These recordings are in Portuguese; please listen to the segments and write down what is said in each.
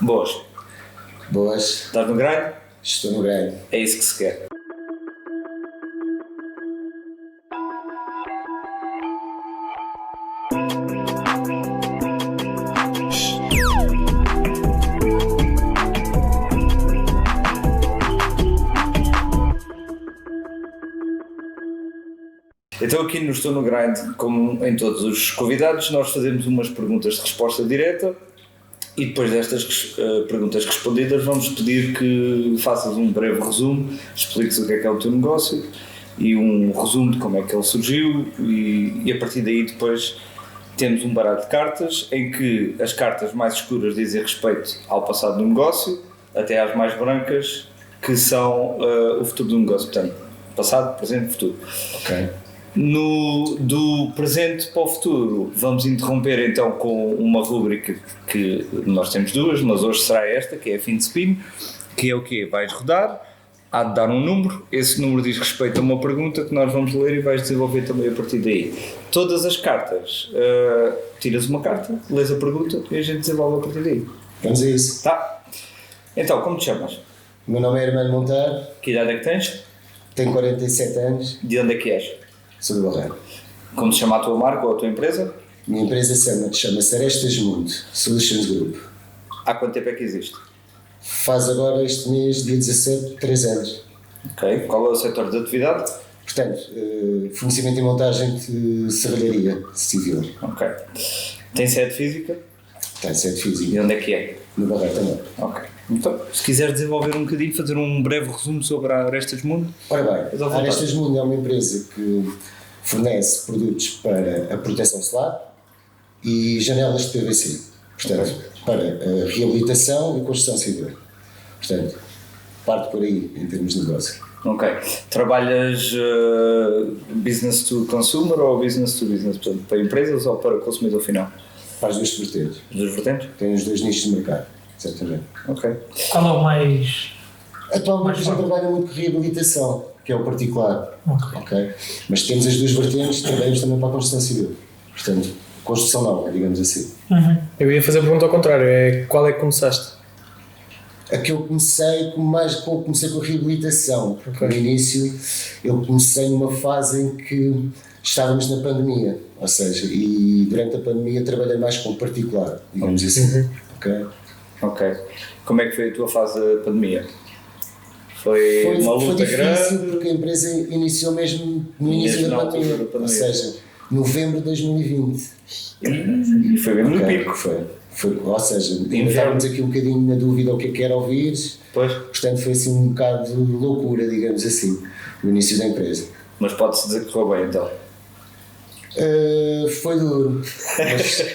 Boas. Boas. Estás no grind? Estou no grind. É isso que se quer. Então aqui no Estou no Grind, como em todos os convidados, nós fazemos umas perguntas de resposta direta e depois destas perguntas respondidas vamos pedir que faças um breve resumo, expliques o que é o teu negócio e um resumo de como é que ele surgiu e a partir daí depois temos um baralho de cartas em que as cartas mais escuras dizem respeito ao passado do negócio até às mais brancas que são o futuro do negócio, portanto passado, presente e futuro. Ok. Do presente para o futuro vamos interromper então com uma rúbrica que nós temos duas, mas hoje será esta, que é a fim de spin, que é o quê? Vais rodar, há de dar um número, esse número diz respeito a uma pergunta que nós vamos ler e vais desenvolver também a partir daí. Todas as cartas, tiras uma carta, lês a pergunta e a gente desenvolve a partir daí. Vamos a isso. Tá? Então, como te chamas? O meu nome é Hermano Monteiro, Que idade é que tens? tenho 47 anos, De onde é que és? sou do Barreiro. Como se chama a tua marca ou a tua empresa? Minha empresa chama-se Arestas Mundo Solutions Group. Há quanto tempo é que existe? Faz agora este mês, dia 17, 3 anos. Ok. Qual é o setor de atividade? Portanto, fornecimento e montagem de serralharia civil. Ok. Tem sede física? Tem sede física. E onde é que é? No Barreiro também. Ok. Então, se quiseres desenvolver um bocadinho, fazer um breve resumo sobre a Arestas Mundo. Ora bem, Mas à a vontade. Arestas Mundo é uma empresa que fornece produtos para a proteção solar e janelas de PVC. Portanto, para a reabilitação e construção civil. Portanto, parte por aí em termos de negócio. Ok. Trabalhas business to consumer ou business to business? Portanto, para empresas ou para consumidor final? Para as duas vertentes. As duas vertentes? Tem os dois nichos de mercado, exatamente. Ok. Qual é o mais... Atualmente já trabalha muito com reabilitação, que é o particular. Ok. Ok? Mas temos as duas vertentes, trabalhamos também para a construção civil. Portanto, construção nova, digamos assim. Eu ia fazer a pergunta ao contrário, qual é que começaste? A que eu comecei comecei com a reabilitação, porque no início eu comecei numa fase em que estávamos na pandemia, ou seja, e durante a pandemia trabalhei mais com particular, digamos assim. Ok? Ok. Como é que foi a tua fase da pandemia? Foi uma luta difícil grande? porque a empresa iniciou mesmo no início Mesmo da na altura pandemia, da pandemia. ou seja, novembro de 2020. E foi mesmo no Ok, pico. ou seja, ainda Inverno. estávamos aqui um bocadinho na dúvida o que era ouvir, Pois. portanto foi assim um bocado de loucura, digamos assim, no início da empresa. Mas pode-se dizer que correu bem então. Foi duro,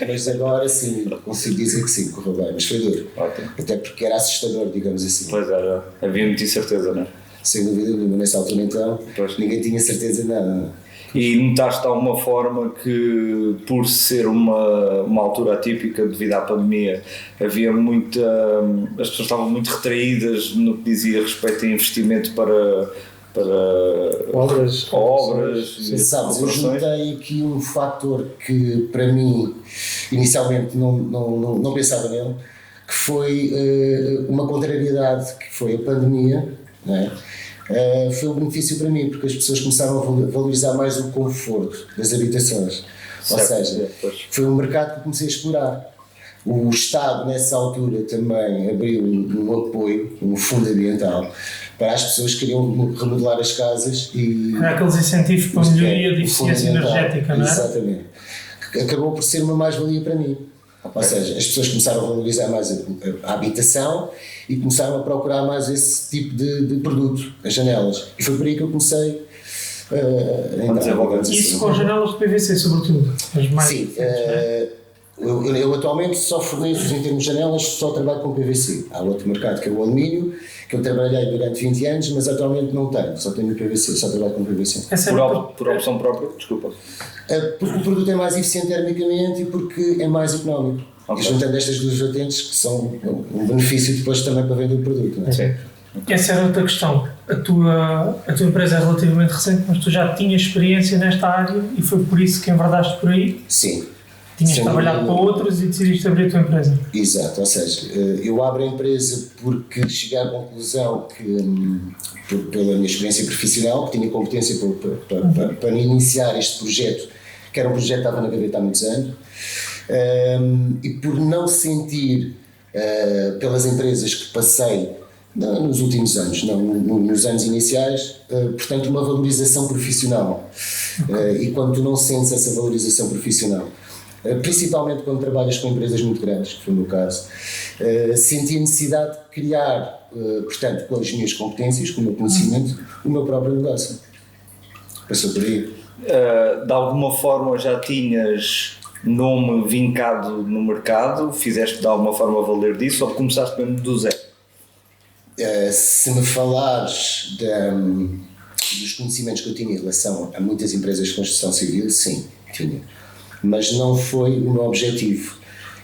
mas agora sim, consigo dizer que sim, correu bem, mas foi duro. Ótimo. Até porque era assustador, digamos assim. Pois era. Havia muita incerteza, não é? Sem dúvida nenhuma, nessa altura então, Pois. ninguém tinha certeza de nada. E notaste de alguma forma que, por ser uma altura atípica devido à pandemia, havia muita. As pessoas estavam muito retraídas no que dizia respeito a investimento para Obras. e Sabes, eu operações? juntei aqui um fator que para mim inicialmente não pensava nele, que foi uma contrariedade, que foi a pandemia, não é? Foi um benefício para mim, porque as pessoas começaram a valorizar mais o conforto das habitações. Ou Certo, seja, pois. foi um mercado que eu comecei a explorar. O Estado, nessa altura, também abriu um apoio, um fundo ambiental, para as pessoas que queriam remodelar as casas e... Há aqueles incentivos para a melhoria de eficiência energética, não é? Exatamente. Que acabou por ser uma mais-valia para mim. Ou seja, as pessoas começaram a valorizar mais a habitação e começaram a procurar mais esse tipo de produto, as janelas. E foi por aí que eu comecei a entrar. Isso com janelas de PVC, sobretudo. As mais Sim, recentes, não é? eu atualmente só forneço, em termos de janelas, só trabalho com PVC. Há outro mercado que é o alumínio, que eu trabalhei durante 20 anos, mas atualmente não tenho, só tenho PVC, só trabalho com PVC. Essa é Por opção própria? Desculpa. Porque o produto é mais eficiente termicamente e porque é mais económico. Ok. E juntando estas duas vertentes, que são um benefício depois também para vender o produto. Não é? Sim. Essa era outra questão. A tua empresa é relativamente recente, mas tu já tinhas experiência nesta área e foi por isso que enverdaste por aí? Sim. Tinhas Sem trabalhado dúvida. para outros e decidiste abrir a tua empresa. Exato, ou seja, eu abro a empresa porque cheguei à conclusão que, pela minha experiência profissional, que tinha competência para iniciar este projeto, que era um projeto que estava na gaveta há muitos anos, e por não sentir, pelas empresas que passei nos últimos anos, nos anos iniciais, portanto, uma valorização profissional. E quando tu não sentes essa valorização profissional, principalmente quando trabalhas com empresas muito grandes, que foi o meu caso, senti a necessidade de criar, portanto, com as minhas competências, com o meu conhecimento, o meu próprio negócio. Passou por aí. De alguma forma já tinhas nome vincado no mercado? Fizeste de alguma forma valer disso ou começaste mesmo do zero? Se me falares dos conhecimentos que eu tinha em relação a muitas empresas de construção civil, sim, tinha. Mas não foi o meu objetivo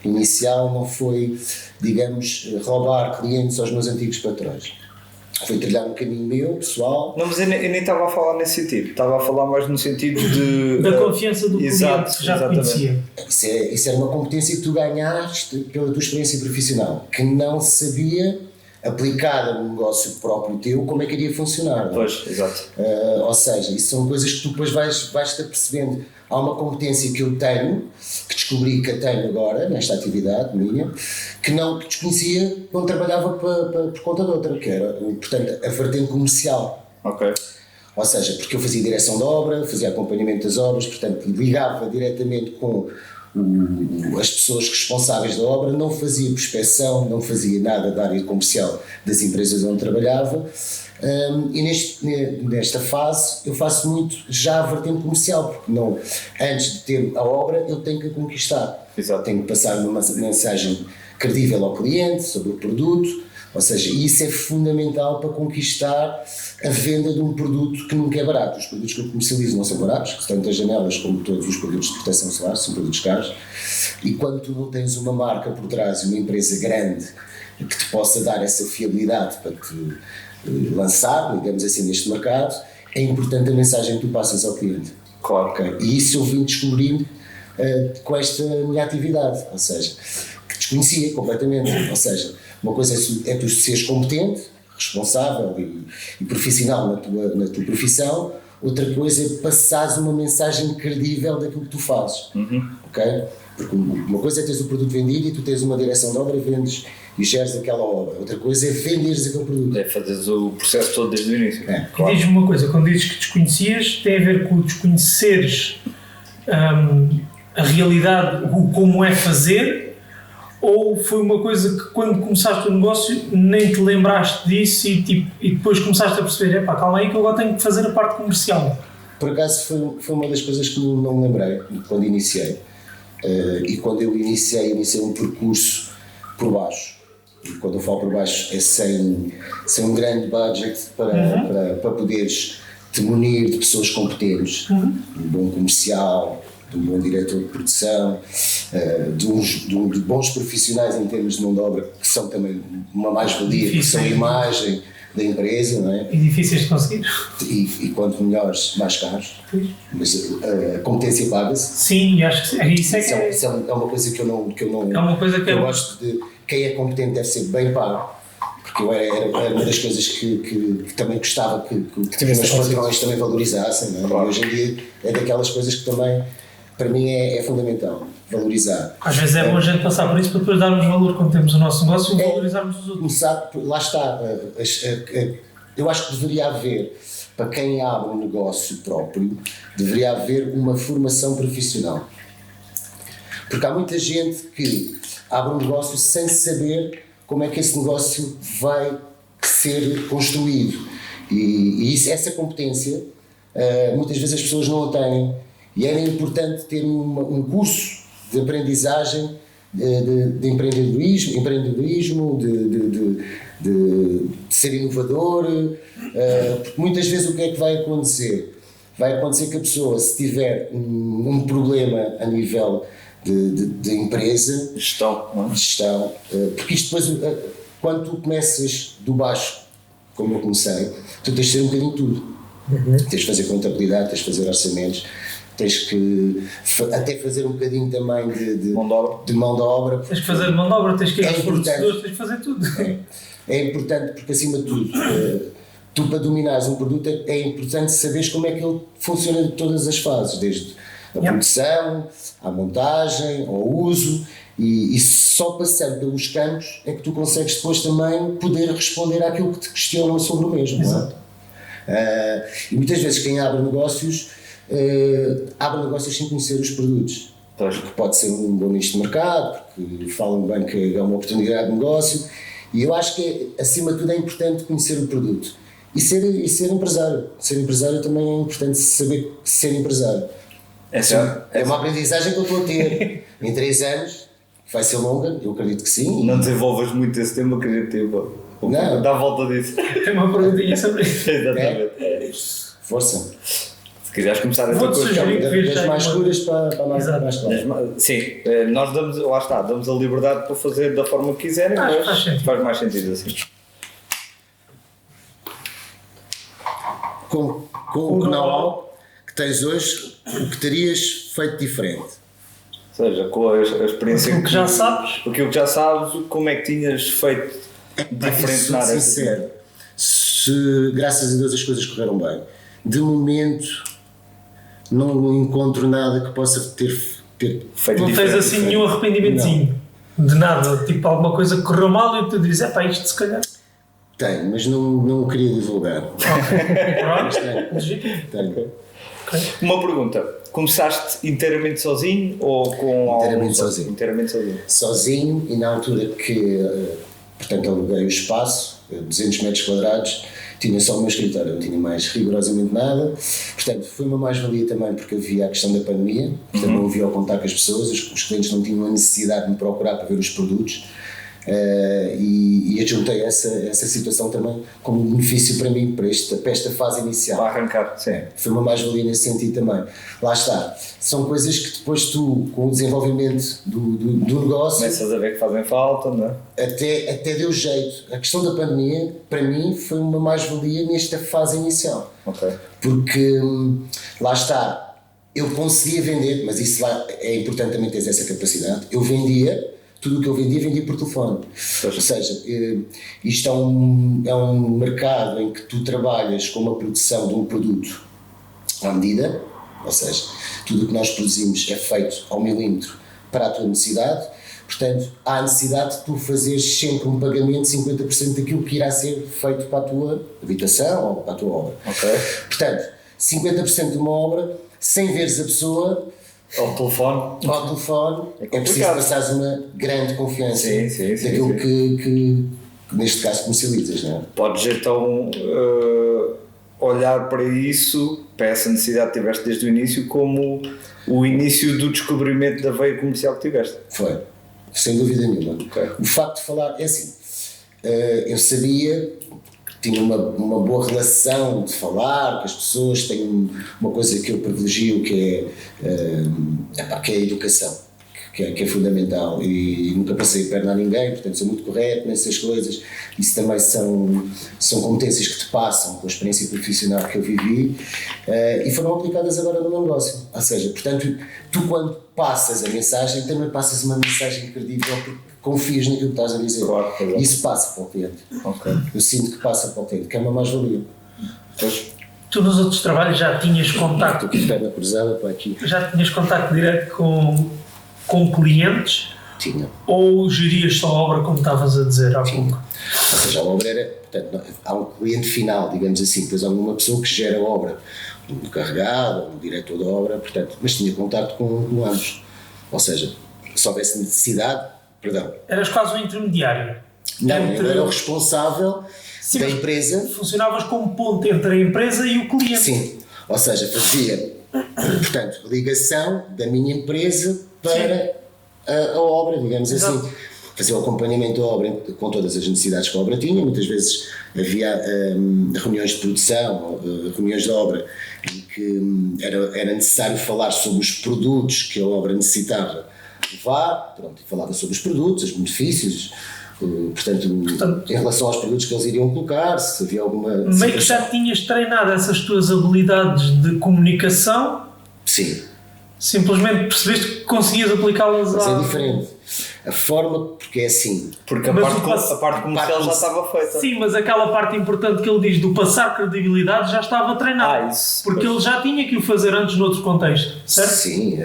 inicial, não foi, digamos, roubar clientes aos meus antigos patrões. Foi trilhar um caminho meu, pessoal. Não, mas eu nem estava a falar nesse sentido, estava a falar mais no sentido de... Da confiança do cliente Exato, que já exatamente. conhecia. Isso era uma competência que tu ganhaste pela tua experiência profissional, que não sabia, aplicada no negócio próprio teu, como é que iria funcionar. Não é? Pois, exato. Ou seja, isso são coisas que tu depois vais-te apercebendo. Há uma competência que eu tenho, que descobri que a tenho agora, nesta atividade minha, que desconhecia quando trabalhava por conta de outra, que era, portanto, a vertente comercial. Ok. Ou seja, porque eu fazia direção de obra, fazia acompanhamento das obras, portanto, ligava diretamente com as pessoas responsáveis da obra, não fazia prospeção, não fazia nada da área comercial das empresas onde trabalhava. E nesta fase eu faço muito já a vertente comercial, porque não, antes de ter a obra eu tenho que a conquistar. Exato. Tenho que passar uma mensagem credível ao cliente sobre o produto, ou seja, isso é fundamental para conquistar a venda de um produto que nunca é barato. Os produtos que eu comercializo não são baratos, tanto as janelas como todos os produtos de proteção solar são produtos caros, e quando tu não tens uma marca por trás, uma empresa grande que te possa dar essa fiabilidade para te lançar, digamos assim, neste mercado, é importante a mensagem que tu passas ao cliente. Claro. Okay? E isso eu vim descobrir com esta minha atividade, ou seja, que desconhecia completamente. Ou seja, uma coisa é tu seres competente, responsável e profissional na tua profissão, outra coisa é passares uma mensagem credível daquilo que tu fazes. Ok? Porque uma coisa é teres o produto vendido e tu tens uma direção de obra e vendes e geres aquela obra. Outra coisa é venderes aquele produto. É fazeres o processo todo desde o início. E diz-me uma coisa, quando dizes que desconhecias, tem a ver com desconheceres a realidade, o como é fazer, ou foi uma coisa que quando começaste o negócio nem te lembraste disso e depois começaste a perceber, calma aí que eu agora tenho que fazer a parte comercial? Por acaso foi uma das coisas que não me lembrei quando iniciei. E quando eu iniciei um percurso por baixo. E quando eu falo por baixo é sem um grande budget para poderes te munir de pessoas competentes, de um bom comercial, de um bom diretor de produção, de bons profissionais em termos de mão de obra, que são também uma mais-valia, que são a imagem da empresa, não é? E difíceis de conseguir. E quanto melhores, mais caros. Mas a competência paga-se. Sim, acho que isso é que é. Isso é uma coisa que eu não É uma coisa que eu gosto de. Quem é competente deve ser bem pago. Porque eu era uma das coisas que também gostava que os meus patrões também valorizassem. Não é? Claro. E hoje em dia é daquelas coisas que também, para mim, é fundamental. Valorizar. Às vezes é bom a gente passar por isso para depois darmos valor quando temos o nosso negócio e valorizarmos os outros. Começar, lá está. Eu acho que deveria haver, para quem abre um negócio próprio, deveria haver uma formação profissional. Porque há muita gente que abre um negócio sem saber como é que esse negócio vai ser construído. E essa competência, muitas vezes as pessoas não a têm. E era importante ter um curso de aprendizagem de empreendedorismo, de ser inovador, porque muitas vezes o que é que vai acontecer? Vai acontecer que a pessoa, se tiver um problema a nível de empresa, gestão, porque isto depois, quando tu começas do baixo, como eu comecei, tu tens de ser um bocadinho tudo. Tens de fazer contabilidade, tens de fazer orçamentos, tens que até fazer um bocadinho também de Mão de obra. de mão de obra. Tens que fazer mão de obra, tens que ir É aos importante. fornecedores, tens que fazer tudo. É importante porque, acima de tudo, tu para dominares um produto é importante saberes como é que ele funciona de todas as fases, desde a produção, à montagem, ao uso, e só passando pelos campos é que tu consegues depois também poder responder àquilo que te questionam sobre o mesmo. Não é? E muitas vezes quem abre negócios sem conhecer os produtos. Porque pode ser um bom nicho de mercado, porque falam bem que é uma oportunidade de negócio, e eu acho que acima de tudo é importante conhecer o produto e ser empresário. Ser empresário também é importante, saber ser empresário. É uma aprendizagem que eu estou a ter em 3 anos, vai ser longa, eu acredito que sim. Não desenvolvas muito esse tema, acredito. Não. Dá a volta disso. Tem uma perguntinha sobre isso. Exatamente. Força. Se quiseres começar a Vou-te sugerir que vires Das já mais uma- escuras para mais claras. Sim, nós damos a liberdade para fazer da forma que quiserem, Acho que mas faz sentido. faz mais sentido assim. Com o know-how que tens hoje, o que terias feito diferente? Ou seja, com a experiência Aquilo que já sabes. aquilo que já sabes, como é que tinhas feito diferente na área? Sincero, se graças a Deus as coisas correram bem, de momento não encontro nada que possa ter Feito Não tens diferente, assim nenhum arrependimentozinho. De nada. Tipo alguma coisa que correu mal e tu dizes, isto se calhar. Tenho, mas não o queria divulgar. Pronto. Legítimo. Tenho. Ok. Uma pergunta, começaste inteiramente sozinho ou com Inteiramente algum sozinho. Inteiramente sozinho. Sozinho, e na altura que portanto aluguei o espaço, 200 metros quadrados, tinha só o meu escritório, não tinha mais rigorosamente nada. Portanto, foi uma mais-valia também porque havia a questão da pandemia, portanto não havia o contato com as pessoas, os clientes não tinham a necessidade de me procurar para ver os produtos. E eu juntei essa situação também como benefício para mim, para esta fase inicial. Para arrancar, sim. Foi uma mais-valia nesse sentido também. Lá está, são coisas que depois tu, com o desenvolvimento do negócio, Começas a ver que fazem falta, não é? até deu jeito. A questão da pandemia, para mim, foi uma mais-valia nesta fase inicial. Ok. Porque, lá está, eu conseguia vender, mas isso lá é importante também ter essa capacidade, eu vendia, tudo o que eu vendia por telefone. Ou seja, isto é um mercado em que tu trabalhas com uma produção de um produto à medida, ou seja, tudo o que nós produzimos é feito ao milímetro para a tua necessidade, portanto, há a necessidade de tu fazeres sempre um pagamento de 50% daquilo que irá ser feito para a tua habitação ou para a tua obra. Ok. Portanto, 50% de uma obra, sem veres a pessoa, Ao telefone. ao telefone, é preciso passares uma grande confiança Sim, daquilo que neste caso comercializas, não é? Podes então olhar para isso, para essa necessidade que tiveste desde o início, como o início do descobrimento da veia comercial que tiveste. Foi, sem dúvida nenhuma. Ok. O facto de falar, é assim, eu sabia, tinha uma boa relação de falar com as pessoas, tenho uma coisa que eu privilegio que é a educação, que é fundamental, e nunca passei a perna a ninguém, portanto sou muito correto nessas coisas. Isso também são competências que te passam com a experiência profissional que eu vivi, e foram aplicadas agora no meu negócio. Ou seja, portanto, tu quando passas a mensagem, também passas uma mensagem credível porque confias naquilo que estás a dizer. Claro. Isso passa para o cliente. Ok. Eu sinto que passa para o cliente, que é uma mais-valia. Tu nos outros trabalhos já tinhas contacto, Estou com a perna cruzada para aqui. já tinhas contacto direto com clientes Tinha. ou gerias só a obra como estavas a dizer há pouco? Ou seja, a obra era, portanto, há um cliente final, digamos assim, depois há uma pessoa que gera a obra, um encarregado, um diretor da obra, portanto, mas tinha contacto com ambos. Ou seja, se houvesse necessidade, perdão. Eras quase um intermediário. Não, Entre- eu era o responsável Sim, da mas empresa. funcionavas como ponte entre a empresa e o cliente. Sim, ou seja, fazia, portanto, ligação da minha empresa para a obra, digamos Exato. assim. Fazia o acompanhamento da obra com todas as necessidades que a obra tinha. Muitas vezes havia reuniões de produção, reuniões de obra, em que era necessário falar sobre os produtos que a obra necessitava levar, pronto, e falava sobre os produtos, os benefícios, portanto, em relação aos produtos que eles iriam colocar, se havia alguma Meio que já tinhas treinado essas tuas habilidades de comunicação Sim. Simplesmente percebeste que conseguias aplicá-las Mas à... é diferente. A forma, porque é assim. Porque a Mas parte, o passo- a parte comercial já estava feita. Sim, mas aquela parte importante que ele diz do passar credibilidade já estava treinado. Isso. Porque ele já tinha que o fazer antes noutro contexto, certo? Sim,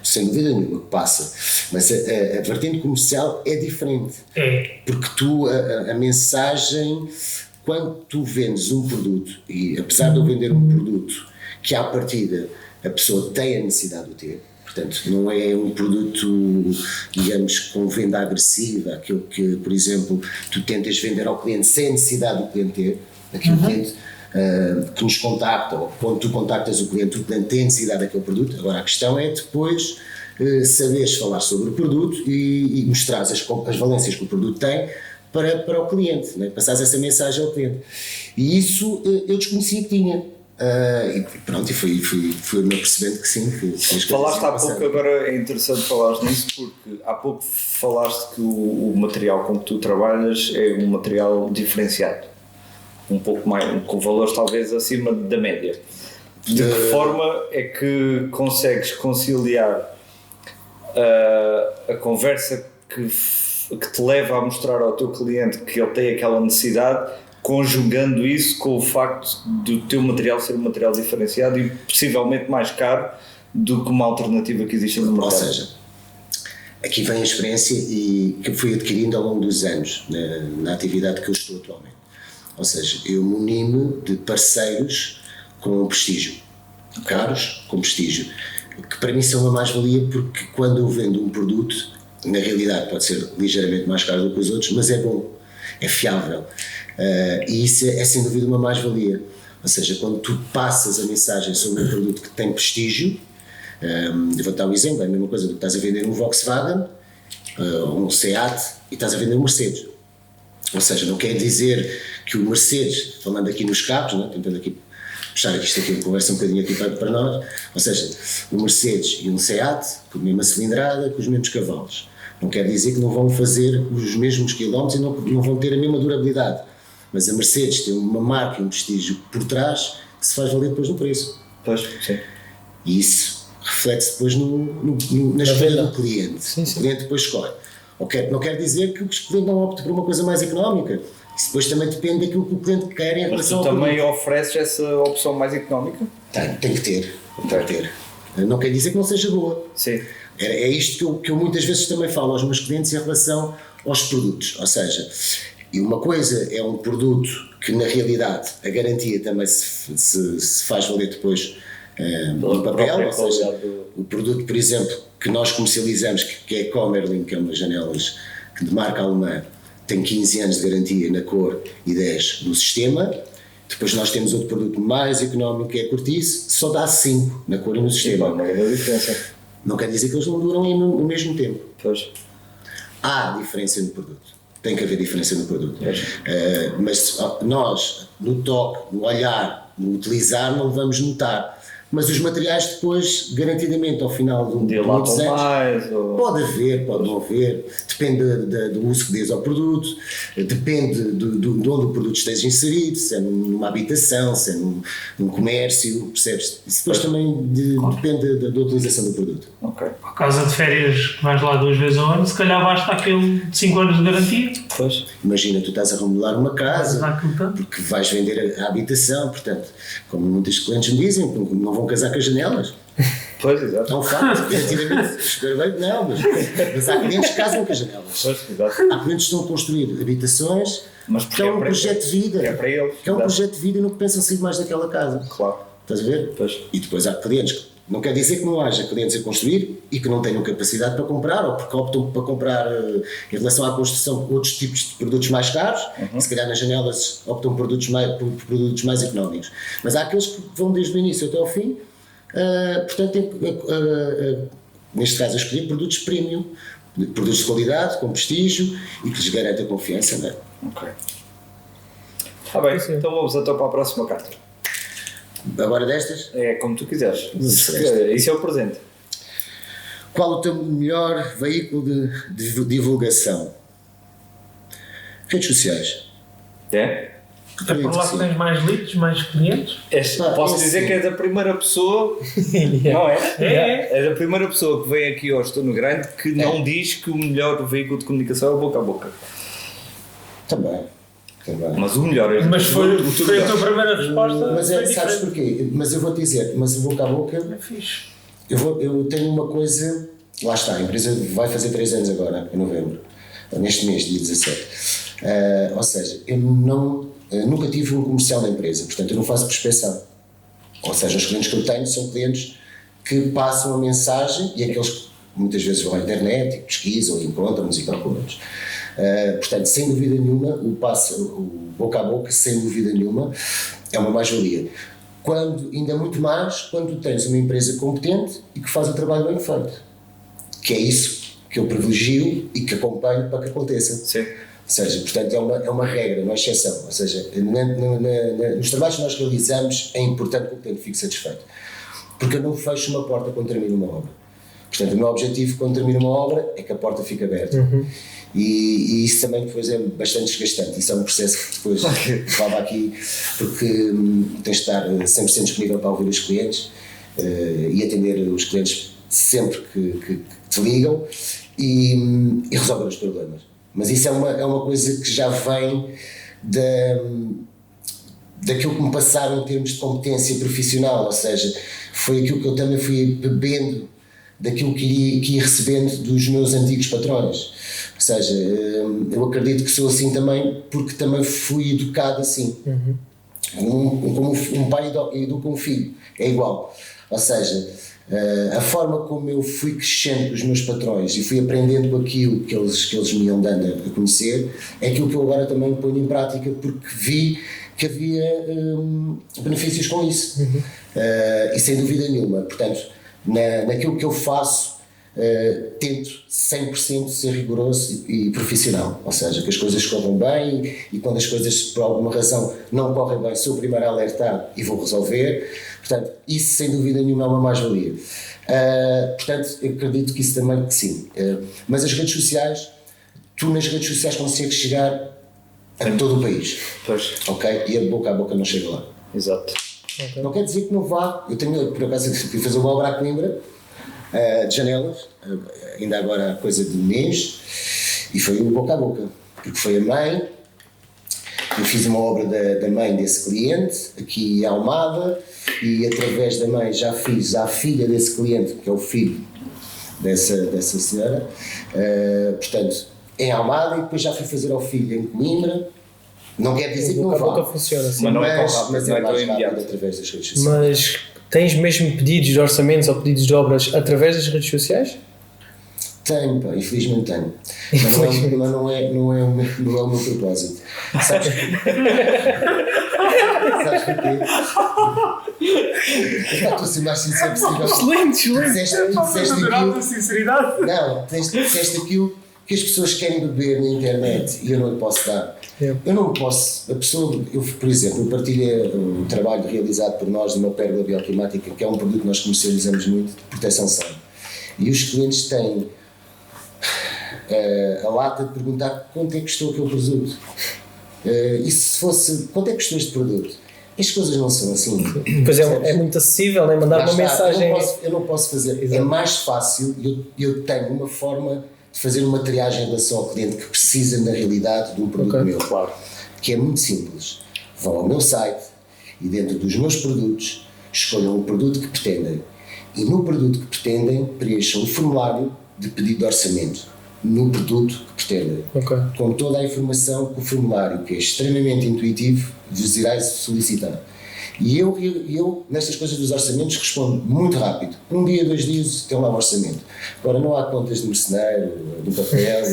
sem dúvida nenhuma que passa. Mas a vertente comercial é diferente. É. Porque tu, a mensagem, quando tu vendes um produto, e apesar de eu vender um produto que à partida a pessoa tem a necessidade de ter, portanto não é um produto, digamos, com venda agressiva, aquilo que, por exemplo, tu tentas vender ao cliente sem a necessidade do cliente ter, aquele cliente que nos contacta, ou quando tu contactas o cliente tem necessidade daquele produto. Agora a questão é depois saberes falar sobre o produto e mostrar as valências que o produto tem para o cliente, né? Passares essa mensagem ao cliente. E isso eu desconhecia que tinha. E pronto, e fui-me apercebendo que sim. Que as Falaste há coisas pouco, iam agora é interessante falares nisso, porque há pouco falaste que o material com que tu trabalhas é um material diferenciado, um pouco mais, com valores talvez acima da média. De que forma é que consegues conciliar a conversa que te leva a mostrar ao teu cliente que ele tem aquela necessidade, conjugando isso com o facto do teu material ser um material diferenciado e possivelmente mais caro do que uma alternativa que existe no mercado? Ou seja, aqui vem a experiência e que fui adquirindo ao longo dos anos na atividade que eu estou atualmente. Ou seja, eu me unimo de parceiros com prestígio, caros com prestígio, que para mim são uma mais-valia, porque quando eu vendo um produto, na realidade pode ser ligeiramente mais caro do que os outros, mas é bom, é fiável. E isso é sem dúvida uma mais-valia. Ou seja, quando tu passas a mensagem sobre um produto que tem prestígio, vou dar um exemplo, é a mesma coisa do que estás a vender um Volkswagen, um Seat, e estás a vender um Mercedes. Ou seja, não quer dizer que o Mercedes, falando aqui nos carros, né, tentando aqui puxar isto aqui, conversa um bocadinho aqui para nós, ou seja, o Mercedes e um Seat, com a mesma cilindrada, com os mesmos cavalos. Não quer dizer que não vão fazer os mesmos quilómetros e não vão ter a mesma durabilidade. Mas a Mercedes tem uma marca e um prestígio por trás que se faz valer depois no preço. Pois, sim. E isso reflete-se depois na escolha do cliente. Sim, sim. O cliente depois escolhe. Não quer dizer que o cliente não opte por uma coisa mais económica. Isso depois também depende daquilo que o cliente quer em Mas relação tu ao também produto. ofereces essa opção mais económica? Tem que ter. Não quer dizer que não seja boa. Sim. É isto que eu muitas vezes também falo aos meus clientes em relação aos produtos. Ou seja, e uma coisa é um produto que na realidade a garantia também se faz valer depois no papel, ou seja, o produto, por exemplo, que nós comercializamos, que é a Comerlin, que é uma janelas de marca alemã, tem 15 anos de garantia na cor e 10 no sistema. Depois nós temos outro produto mais económico, que é a Cortice, só dá 5 na cor e no sistema. Não é uma diferença. Não quer dizer que eles não duram o mesmo tempo. Pois. Há diferença no produto. Tem que haver diferença no produto. Mas nós, no toque, no olhar, no utilizar, não vamos notar. Mas os materiais depois, garantidamente, ao final de muitos anos, mais, ou... pode haver, pode não haver, depende do uso que dês ao produto, depende de onde o produto esteja inserido, se é numa habitação, se é num comércio, percebes? Isso depois também depende da utilização do produto. Ok. Por causa de férias que vais lá 2 vezes ao ano, se calhar basta aquele de 5 anos de garantia. Pois. Imagina, tu estás a remodelar uma casa, Dá aquilo tanto. porque vais vender a habitação, portanto, como muitos clientes me dizem, não vão casar com as janelas. Pois, exato. É um facto, garantidamente. Espero bem que não, mas há clientes que casam com as janelas. Pois, exato. Há clientes que estão a construir habitações, Mas que é um projeto de vida. É para eles. Que é um exato. projeto de vida e não pensam sair mais daquela casa. Claro. Estás a ver? Pois. E depois há clientes que não quer dizer que não haja clientes a construir e que não tenham capacidade para comprar, ou porque optam para comprar em relação à construção outros tipos de produtos mais caros, se calhar nas janelas optam por produtos mais económicos. Mas há aqueles que vão desde o início até ao fim, portanto, neste caso, a escolher produtos premium, produtos de qualidade, com prestígio e que lhes garanta confiança. Não é? Ok. Está bem, então vamos então para a próxima carta. Agora destas, É como tu quiseres. Esta. Isso é o presente. qual o teu melhor veículo de divulgação? Redes sociais. É? É por lá que tens mais leads, mais clientes. Posso dizer que é da primeira pessoa, não é? É da primeira pessoa que vem aqui ao Estou no Grande que não diz que o melhor veículo de comunicação é o boca a boca. Também. Mas o melhor é Mas foi a tua primeira resposta. Mas sabes porquê? Mas eu vou-te dizer, mas o boca a boca. É fixe. Eu tenho uma coisa. Lá está, a empresa vai fazer 3 anos agora, em novembro, neste mês, dia 17. Ou seja, eu nunca tive um comercial na empresa, portanto eu não faço prospecção. Ou seja, os clientes que eu tenho são clientes que passam a mensagem e aqueles que muitas vezes vão à internet e pesquisam e encontram-nos e procuram-nos. Portanto, sem dúvida nenhuma, o boca a boca, sem dúvida nenhuma, é uma mais-valia. Ainda muito mais quando tu tens uma empresa competente e que faz o trabalho bem feito. Que é isso que eu privilegio e que acompanho para que aconteça. Sim. Ou seja, portanto, é uma regra, não é exceção. Ou seja, nos trabalhos que nós realizamos é importante que o cliente fique satisfeito. Porque eu não fecho uma porta quando termino uma obra. Portanto, o meu objetivo quando termino uma obra é que a porta fique aberta. E isso também depois é bastante desgastante. Isso é um processo que depois levava aqui, porque tens de estar 100% disponível para ouvir os clientes e atender os clientes sempre que te ligam e resolver os problemas. Mas isso é uma coisa que já vem daquilo que me passaram em termos de competência profissional, ou seja, foi aquilo que eu também fui bebendo daquilo que ia recebendo dos meus antigos patrões. Ou seja, eu acredito que sou assim também porque também fui educado assim. Como um pai educa um filho, é igual. Ou seja, a forma como eu fui crescendo com os meus patrões e fui aprendendo com aquilo que eles me iam dando a conhecer, é aquilo que eu agora também ponho em prática porque vi que havia benefícios com isso. E sem dúvida nenhuma. Portanto, naquilo que eu faço, tento 100% ser rigoroso e profissional, ou seja, que as coisas corram bem e quando as coisas por alguma razão não correm bem sou o primeiro a alertar e vou resolver. Portanto, isso sem dúvida nenhuma é uma mais-valia. Portanto, eu acredito que isso também que sim. Mas as redes sociais, tu nas redes sociais consegues chegar a todo o país. Pois. Ok? E a boca não chega lá. Exato. Okay. Não quer dizer que não vá. Eu tenho, por acaso, fui fazer uma obra a Coimbra, de janelas, ainda agora há coisa de um mês, e foi o boca a boca, porque foi a mãe. Eu fiz uma obra da mãe desse cliente, aqui em Almada, e através da mãe já fiz à filha desse cliente, que é o filho dessa senhora, portanto, em Almada, e depois já fui fazer ao filho em Coimbra. Não quer dizer que não vá. A boca funciona assim. Mas não é tão rápido, mas não é é tão mais imediato. rápido através das redes sociais. Mas tens mesmo pedidos de orçamentos ou pedidos de obras através das redes sociais? Tenho, pá, infelizmente tenho. Mas não é o meu propósito. Sabes porquê? Estou a ser mais sincero possível. Excelente. Disseste aquilo. Sinceridade. Não, disseste aquilo que as pessoas querem beber na internet e eu não lhe posso dar. Eu não posso. A pessoa, por exemplo, eu partilho um trabalho realizado por nós de uma pérola bioclimática, que é um produto que nós comercializamos muito, de proteção solar. E os clientes têm a lata de perguntar quanto é que custou aquele produto. E se fosse, quanto é que custou este produto? As coisas não são assim. Pois é muito acessível, né? Mandar uma mensagem. Eu não posso fazer. Exato. É mais fácil, eu tenho uma forma de fazer uma triagem em relação ao cliente que precisa, na realidade, de um produto meu. Claro. Que é muito simples. Vão ao meu site e, dentro dos meus produtos, escolham o produto que pretendem. E no produto que pretendem, preencham o formulário de pedido de orçamento. No produto que pretendem. Com toda a informação que o formulário, que é extremamente intuitivo, vos irá solicitar. E eu, nestas coisas dos orçamentos, respondo muito rápido. 1 dia, 2 dias, tem lá o orçamento. Agora, não há contas de mercenário, do papel,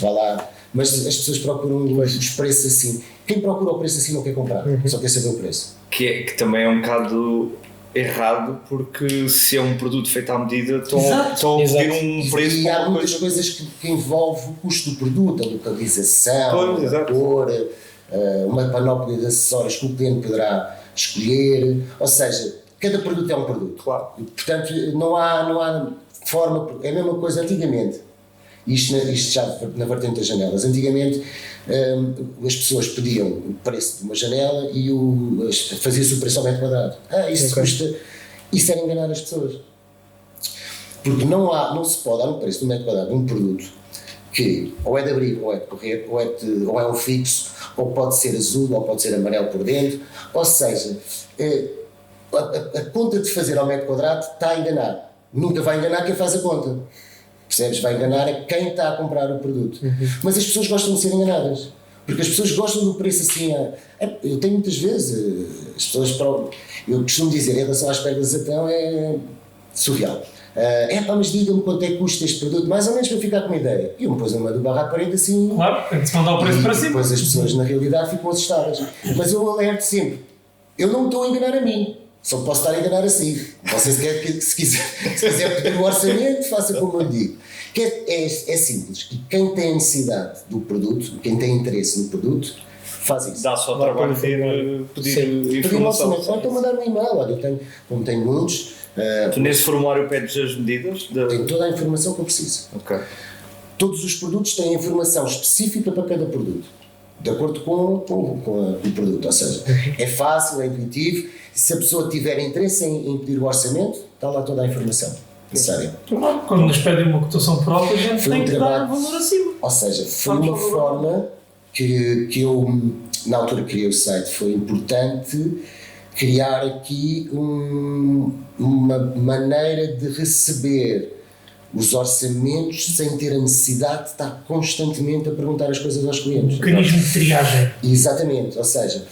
vá lá. Mas as pessoas procuram os preços assim. Quem procura o preço assim não quer comprar, só quer saber o preço. Que também é um bocado errado, porque se é um produto feito à medida, estão a pedir um preço. E há muitas coisas que envolvem o custo do produto, a localização, a cor, uma panóplia de acessórios que o cliente poderá escolher, ou seja, cada produto é um produto. Claro. E, portanto, não há forma, é a mesma coisa antigamente. Isto já na vertente das janelas. Antigamente as pessoas pediam o preço de uma janela e fazia-se o preço ao metro quadrado. Isso custa. Isso era enganar as pessoas. Porque não se pode dar um preço do metro quadrado de um produto que ou é de abrigo, ou é de correr, ou é um fixo, ou pode ser azul, ou pode ser amarelo por dentro. Ou seja, a conta de fazer ao metro quadrado está a enganar. Nunca vai enganar quem faz a conta. Percebes? Vai enganar a quem está a comprar o produto. Mas as pessoas gostam de ser enganadas. Porque as pessoas gostam do preço assim. Eu tenho muitas vezes, as pessoas, eu costumo dizer, em relação às pedras de Satão, é surreal. Mas diga-me quanto é que custa este produto, mais ou menos para ficar com uma ideia. E eu me pôs uma do barra à parede assim. Claro, tem que se mandar o preço para cima. Depois as pessoas, na realidade, ficam assustadas. Mas eu alerto sempre: eu não estou a enganar a mim, só posso estar a enganar a si. Você se quiser pedir um orçamento, faça como eu digo. É simples. E quem tem necessidade do produto, quem tem interesse no produto, faz isso. Dá só trabalho de pedir informação. Ou então mandar um e-mail. Olha, como tenho muitos. Tu nesse formulário pedes as medidas? Tenho toda a informação que eu preciso. Ok. Todos os produtos têm informação específica para cada produto, de acordo com o produto. Ou seja, é fácil, é intuitivo. Se a pessoa tiver interesse em pedir o orçamento, está lá toda a informação necessária. Quando nos pedem uma cotação própria, a gente Foi tem um que trabalho. dar valor acima. Ou seja, foi uma forma que eu, na altura que criei o site, foi importante criar aqui uma maneira de receber os orçamentos sem ter a necessidade de estar constantemente a perguntar as coisas aos clientes. Mecanismo de triagem. Exatamente, ou seja,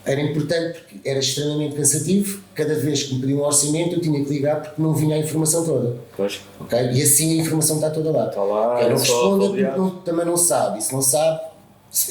era importante porque era extremamente cansativo. Cada vez que me pediam um orçamento eu tinha que ligar porque não vinha a informação toda. Pois. Okay? E assim a informação está toda lá. Está lá, Quem não é só responde avaliar. também não sabe, e se não sabe,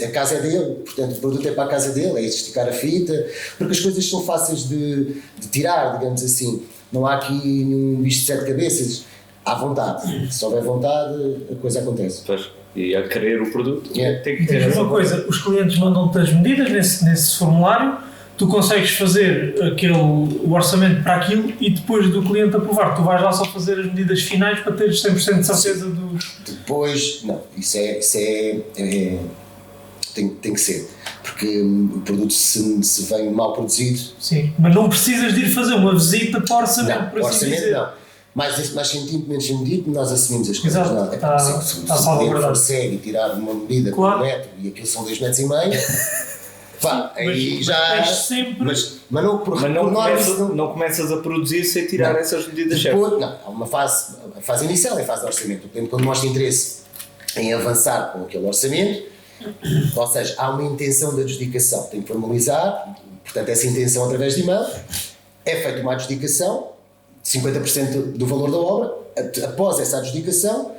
a casa é dele, portanto o produto é para a casa dele, é esticar a fita, porque as coisas são fáceis de tirar, digamos assim. Não há aqui nenhum bicho de sete cabeças. Há vontade, se houver vontade a coisa acontece. Pois. E a querer o produto tem que E ter diz essa uma coisa, os clientes mandam-te as medidas nesse formulário, tu consegues fazer o orçamento para aquilo e depois do cliente aprovar, tu vais lá só fazer as medidas finais para teres 100% de certeza dos... Depois, não, isso tem que ser, porque o produto se vem mal produzido... Sim, mas não precisas de ir fazer uma visita para orçamento, Não, por assim orçamento dizer. não. Mais sentido, menos sentido, nós assumimos as coisas. Exato, Não, se o cliente for cego e tirar uma medida com Claro. 1 metro e aquilo são 2,5 metros, pá, aí mas já. tens sempre... Mas não, por norma, isso não começas a produzir sem tirar essas medidas certas. depois, não, há uma fase, a fase inicial é a fase de orçamento. O cliente, quando mostra interesse em avançar com aquele orçamento, ou seja, há uma intenção de adjudicação, tem que formalizar, portanto, essa intenção através de e-mail, é feita uma adjudicação. 50% do valor da obra, após essa adjudicação,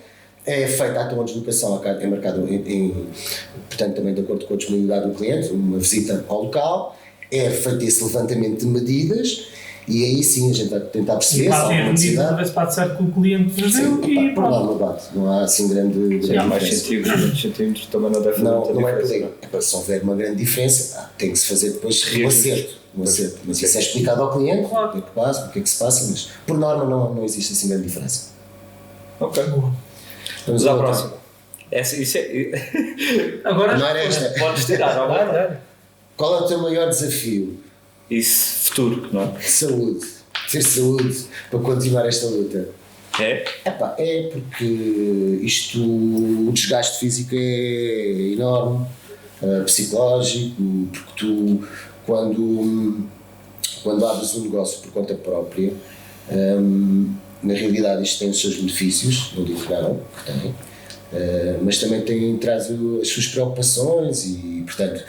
é feita a tua adjudicação, é marcado portanto também de acordo com a disponibilidade do cliente, uma visita ao local, é feito esse levantamento de medidas e aí sim a gente vai tentar perceber se há alguma necessidade. Talvez bate certo que o cliente nos deu Sim, e por lá não bate, não há assim grande Há mais diferença. centímetros também não deve fazer Não, muita não é por diferença. aí. Se houver uma grande diferença, tem que se fazer depois um acerto. Mas isso é explicado ao cliente, Claro. o que é que passa, o que é que se passa, mas por norma não existe assim grande diferença. Ok. Boa. Vamos à próxima. Isso Agora, Não era esta. podes tirar, não é? Qual é o teu maior desafio? Isso, futuro, não é? Saúde. Ter saúde para continuar esta luta. É? É porque o desgaste físico é enorme, psicológico, porque tu, quando abres um negócio por conta própria, na realidade isto tem os seus benefícios, não digo que não, que tem, mas também traz as suas preocupações e, portanto,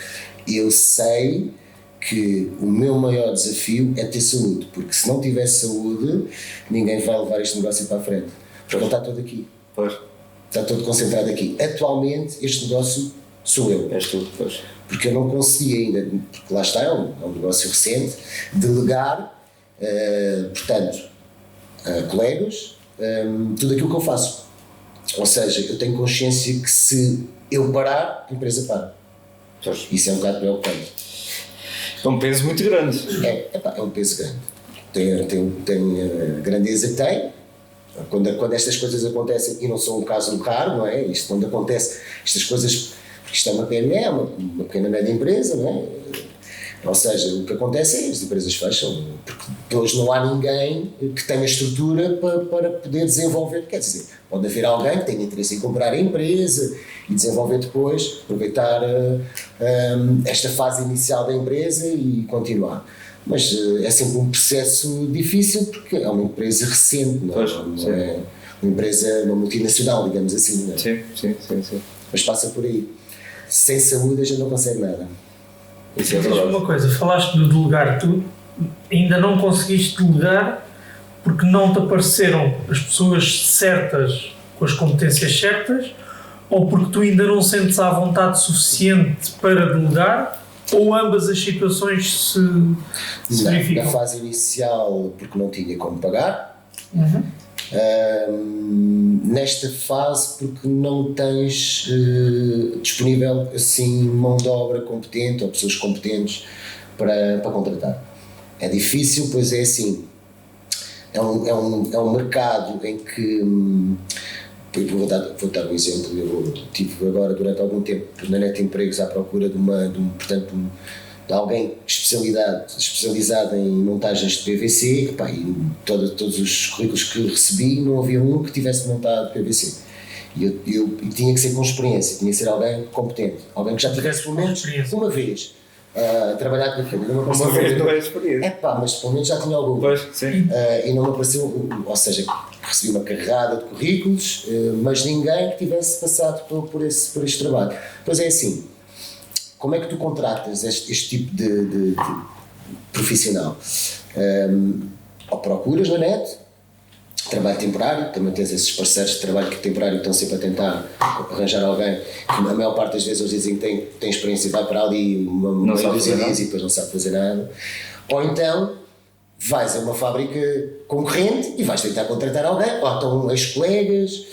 eu sei que o meu maior desafio é ter saúde, porque se não tiver saúde, ninguém vai levar este negócio para a frente, porque ele está todo aqui, Pois. está todo concentrado aqui. Atualmente este negócio sou eu. És tu, pois. Porque eu não consegui ainda, porque lá está, é um negócio recente, delegar, portanto, a colegas, tudo aquilo que eu faço. Ou seja, eu tenho consciência que se eu parar, a empresa para. Pois. Isso é um bocado preocupante. É um peso muito grande. É um peso grande. Tem a grandeza que tem, Quando estas coisas acontecem, e não são um caso raro, não é? Isto quando acontece, estas coisas, porque isto é uma PME, uma pequena média empresa, não é? Ou seja, o que acontece é que as empresas fecham, porque hoje não há ninguém que tenha estrutura para poder desenvolver. Quer dizer, pode haver alguém que tenha interesse em comprar a empresa e desenvolver depois, aproveitar esta fase inicial da empresa e continuar. Mas é sempre um processo difícil porque é uma empresa recente, não é uma empresa, uma multinacional, digamos assim. Não é? Sim. Mas passa por aí. Sem saúde a gente não consegue nada. Isso é Diz-me verdade. uma coisa, falaste do delegar, tu ainda não conseguiste delegar porque não te apareceram as pessoas certas com as competências certas, ou porque tu ainda não sentes à vontade suficiente para delegar, ou ambas as situações se Na verificam? fase inicial, porque não tinha como pagar. Nesta fase, porque não tens disponível assim mão de obra competente ou pessoas competentes para contratar. É difícil, pois é assim. É um mercado em que. Vou dar um exemplo. Eu estive agora durante algum tempo na Net Empregos à procura de alguém especializado em montagens de PVC, epá, e todos os currículos que recebi não havia um que tivesse montado PVC. E eu tinha que ser com experiência, tinha que ser alguém competente, alguém que já tivesse pelo menos uma vez trabalhado naquilo. Uma vez não é experiência. Mas pelo menos já tinha algum. Pois, sim. E não me apareceu, ou seja, recebi uma carregada de currículos, mas ninguém que tivesse passado por este trabalho. Pois é assim. Como é que tu contratas este tipo de profissional? Ou procuras na net, trabalho temporário, também tens esses parceiros de trabalho temporário que estão sempre a tentar arranjar alguém, que a maior parte das vezes eles dizem que tem experiência e vai para ali uma dúzia de dias e depois não sabe fazer nada. Ou então vais a uma fábrica concorrente e vais tentar contratar alguém, ou estão ex-colegas.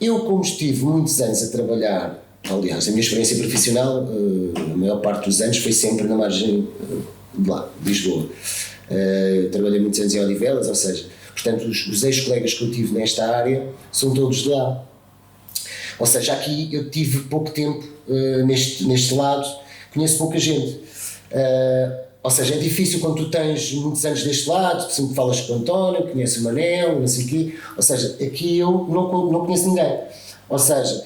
Eu, como estive muitos anos a trabalhar, aliás, a minha experiência profissional, a maior parte dos anos foi sempre na margem de lá, de Lisboa. Trabalhei muitos anos em Odivelas, ou seja, portanto, os ex-colegas que eu tive nesta área são todos de lá. Ou seja, aqui eu tive pouco tempo neste lado, conheço pouca gente. Ou seja, é difícil quando tu tens muitos anos deste lado, sempre falas com o António, conheces o Manel, não sei o quê. Ou seja, aqui eu não conheço ninguém. Ou seja,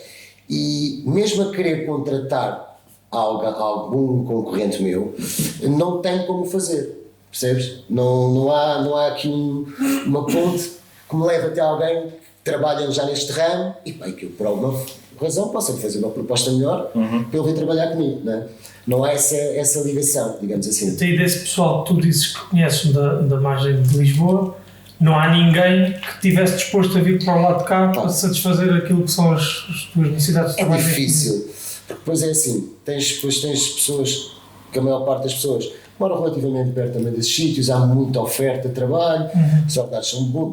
e mesmo a querer contratar algum concorrente meu, não tenho como fazer, percebes? Não há aqui uma ponte que me leve até alguém que trabalha já neste ramo e bem, que eu por alguma razão possa fazer uma proposta melhor para ele vir trabalhar comigo, não é? Não há essa ligação, digamos assim. Até desse pessoal que tu dizes que conheces da margem de Lisboa, não há ninguém que estivesse disposto a vir para o lado de cá para satisfazer aquilo que são as tuas necessidades de É trabalho. difícil, porque depois é assim, tens pessoas, que a maior parte das pessoas moram relativamente perto também desses sítios, há muita oferta de trabalho, os ordenados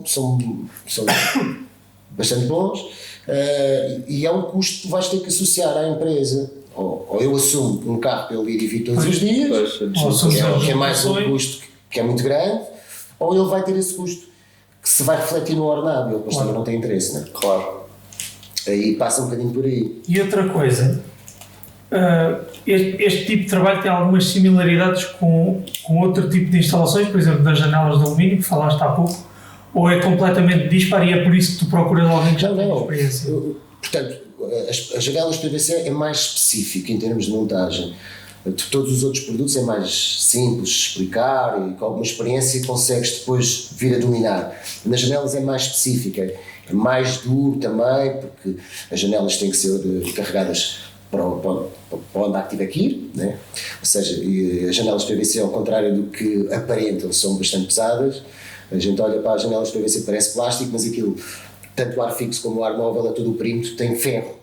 são bastante bons, e é um custo que tu vais ter que associar à empresa. Ou eu assumo um carro para ele ir e vir todos os dias, que é mais um custo que é muito grande, ou ele vai ter esse custo que se vai refletir no ordenado, ele depois também não tem interesse, não é? Claro. Aí passa um bocadinho por aí. E outra coisa, este tipo de trabalho tem algumas similaridades com outro tipo de instalações, por exemplo, das janelas de alumínio, que falaste há pouco, ou é completamente disparo e é por isso que tu procuras alguém que já tenha experiência? Portanto, as janelas PVC é mais específico em termos de montagem. Todos os outros produtos é mais simples de explicar e com alguma experiência consegues depois vir a dominar. Nas janelas é mais específica, é mais duro também, porque as janelas têm que ser carregadas para onde há que tiver que ir, né? Ou seja, as janelas PVC, ao contrário do que aparentam, são bastante pesadas. A gente olha para as janelas PVC, parece plástico, mas aquilo, tanto o ar fixo como o ar móvel, a todo o perímetro tem ferro.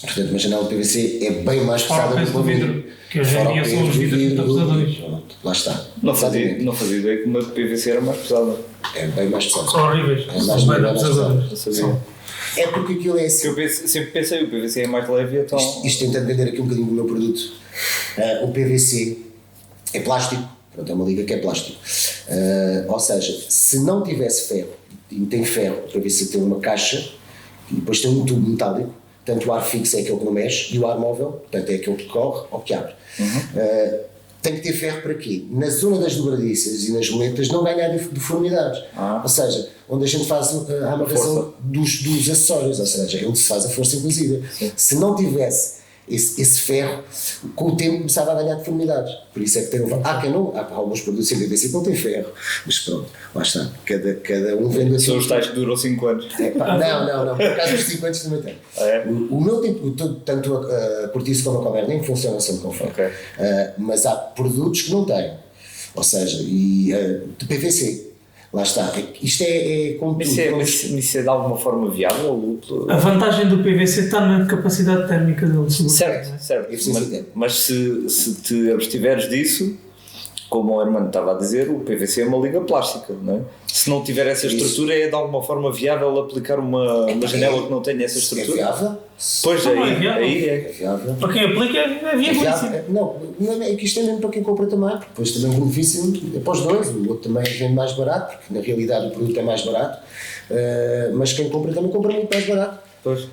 Portanto, uma janela de PVC é bem mais pesada do que o vidro. Que hoje em dia são os vidros pesadões. Lá está. Não fazia ideia que uma PVC era mais pesada. É bem mais pesada. São horríveis. É São bem pesadões. Não sabia. É porque aquilo é assim. Eu sempre pensei o PVC é mais leve, então. Isto tentando vender aqui um bocadinho do meu produto. O PVC é plástico. Pronto, é uma liga que é plástico. Ou seja, se não tivesse ferro, e tem ferro, o PVC tem uma caixa e depois tem um tubo metálico, tanto o ar fixo é aquele que não mexe e o ar móvel, portanto é aquele que corre ou que abre. Tem que ter ferro para quê? Na zona das dobradiças e nas moletas não ganhar deformidades. Ou seja, onde a gente faz a amarração dos acessórios, ou seja, é onde se faz a força inclusiva. Se não tivesse esse ferro, com o tempo começava a ganhar deformidades. Por isso é que há alguns produtos em PVC que não têm ferro, mas pronto, lá está. Cada um vende a São os tais que duram 5 anos. Não, por acaso os 5 anos também tem. O meu tipo, tanto a cortiça como a Comerlin funcionam sempre com ferro. Mas há produtos que não têm, ou seja, de PVC. Lá está. Isto é como tudo. Isso é de alguma forma viável? A vantagem do PVC está na capacidade térmica dele. Certo. Mas se te abstiveres disso, como o Hermano estava a dizer, o PVC é uma liga plástica, não é? Se não tiver essa estrutura, é de alguma forma viável aplicar uma janela que não tenha essa estrutura? É viável. Pois, aí é viável. Para quem aplica é viável. Não, é que isto é mesmo para quem compra também, porque depois também o benefício é para os dois. O outro também vende mais barato, porque na realidade o produto é mais barato, mas quem compra também compra muito mais barato. Pois.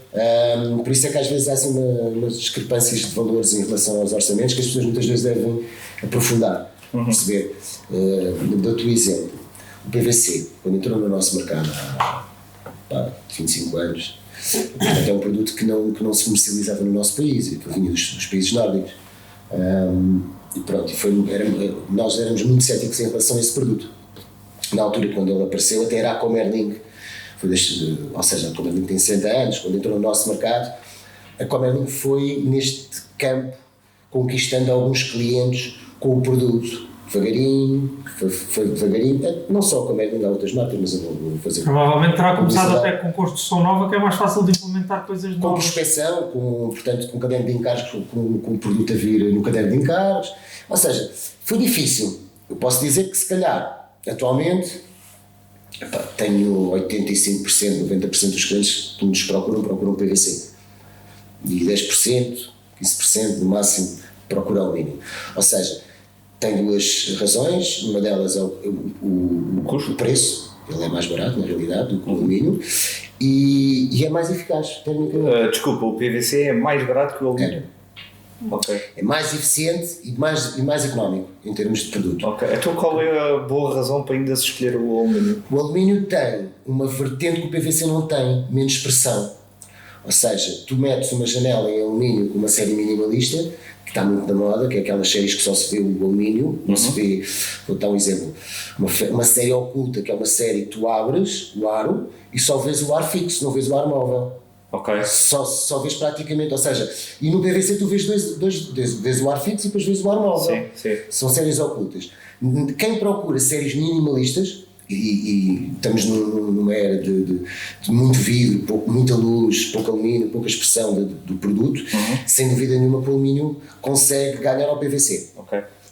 Por isso é que às vezes há assim umas discrepâncias de valores em relação aos orçamentos que as pessoas muitas vezes devem aprofundar, perceber. Dou-te um exemplo. O PVC, quando entrou no nosso mercado há 25 anos, é um produto que não se comercializava no nosso país, que vinha dos países nórdicos. E pronto, nós éramos muito céticos em relação a esse produto. Na altura, quando ele apareceu, até era a Comerlin, ou seja, a Comerlin tem 60 anos, quando entrou no nosso mercado, a Comerlin foi neste campo conquistando alguns clientes com o produto. Devagarinho, não só a Comerlin, há outras marcas, mas eu vou fazer. Provavelmente terá começado até com construção nova, que é mais fácil de implementar coisas novas. Com prospeção, portanto, com caderno de encargos, com o produto a vir no caderno de encargos. Ou seja, foi difícil. Eu posso dizer que, se calhar, atualmente, tenho 85%, 90% dos clientes que nos procuram PVC. E 10%, 15% no máximo procuram alumínio. Ou seja, tem duas razões, uma delas é o preço, ele é mais barato na realidade do que o alumínio, e é mais eficaz. Desculpa, o PVC é mais barato que o alumínio? É mais eficiente e mais económico em termos de produto. Então qual é a boa razão para ainda se escolher o alumínio? O alumínio tem uma vertente que o PVC não tem, menos pressão. Ou seja, tu metes uma janela em alumínio com uma série minimalista, que está muito na moda, que é aquelas séries que só se vê o alumínio, não se vê, vou dar um exemplo, uma série oculta, que é uma série que tu abres o aro e só vês o ar fixo, não vês o ar móvel. Só vês praticamente, ou seja, e no PVC tu vês vês o ar fixo e depois vês o ar móvel. Sim. São séries ocultas. Quem procura séries minimalistas, e estamos numa era de muito vidro, muita luz, pouco alumínio, pouca expressão do produto, sem dúvida nenhuma que o alumínio consegue ganhar ao PVC.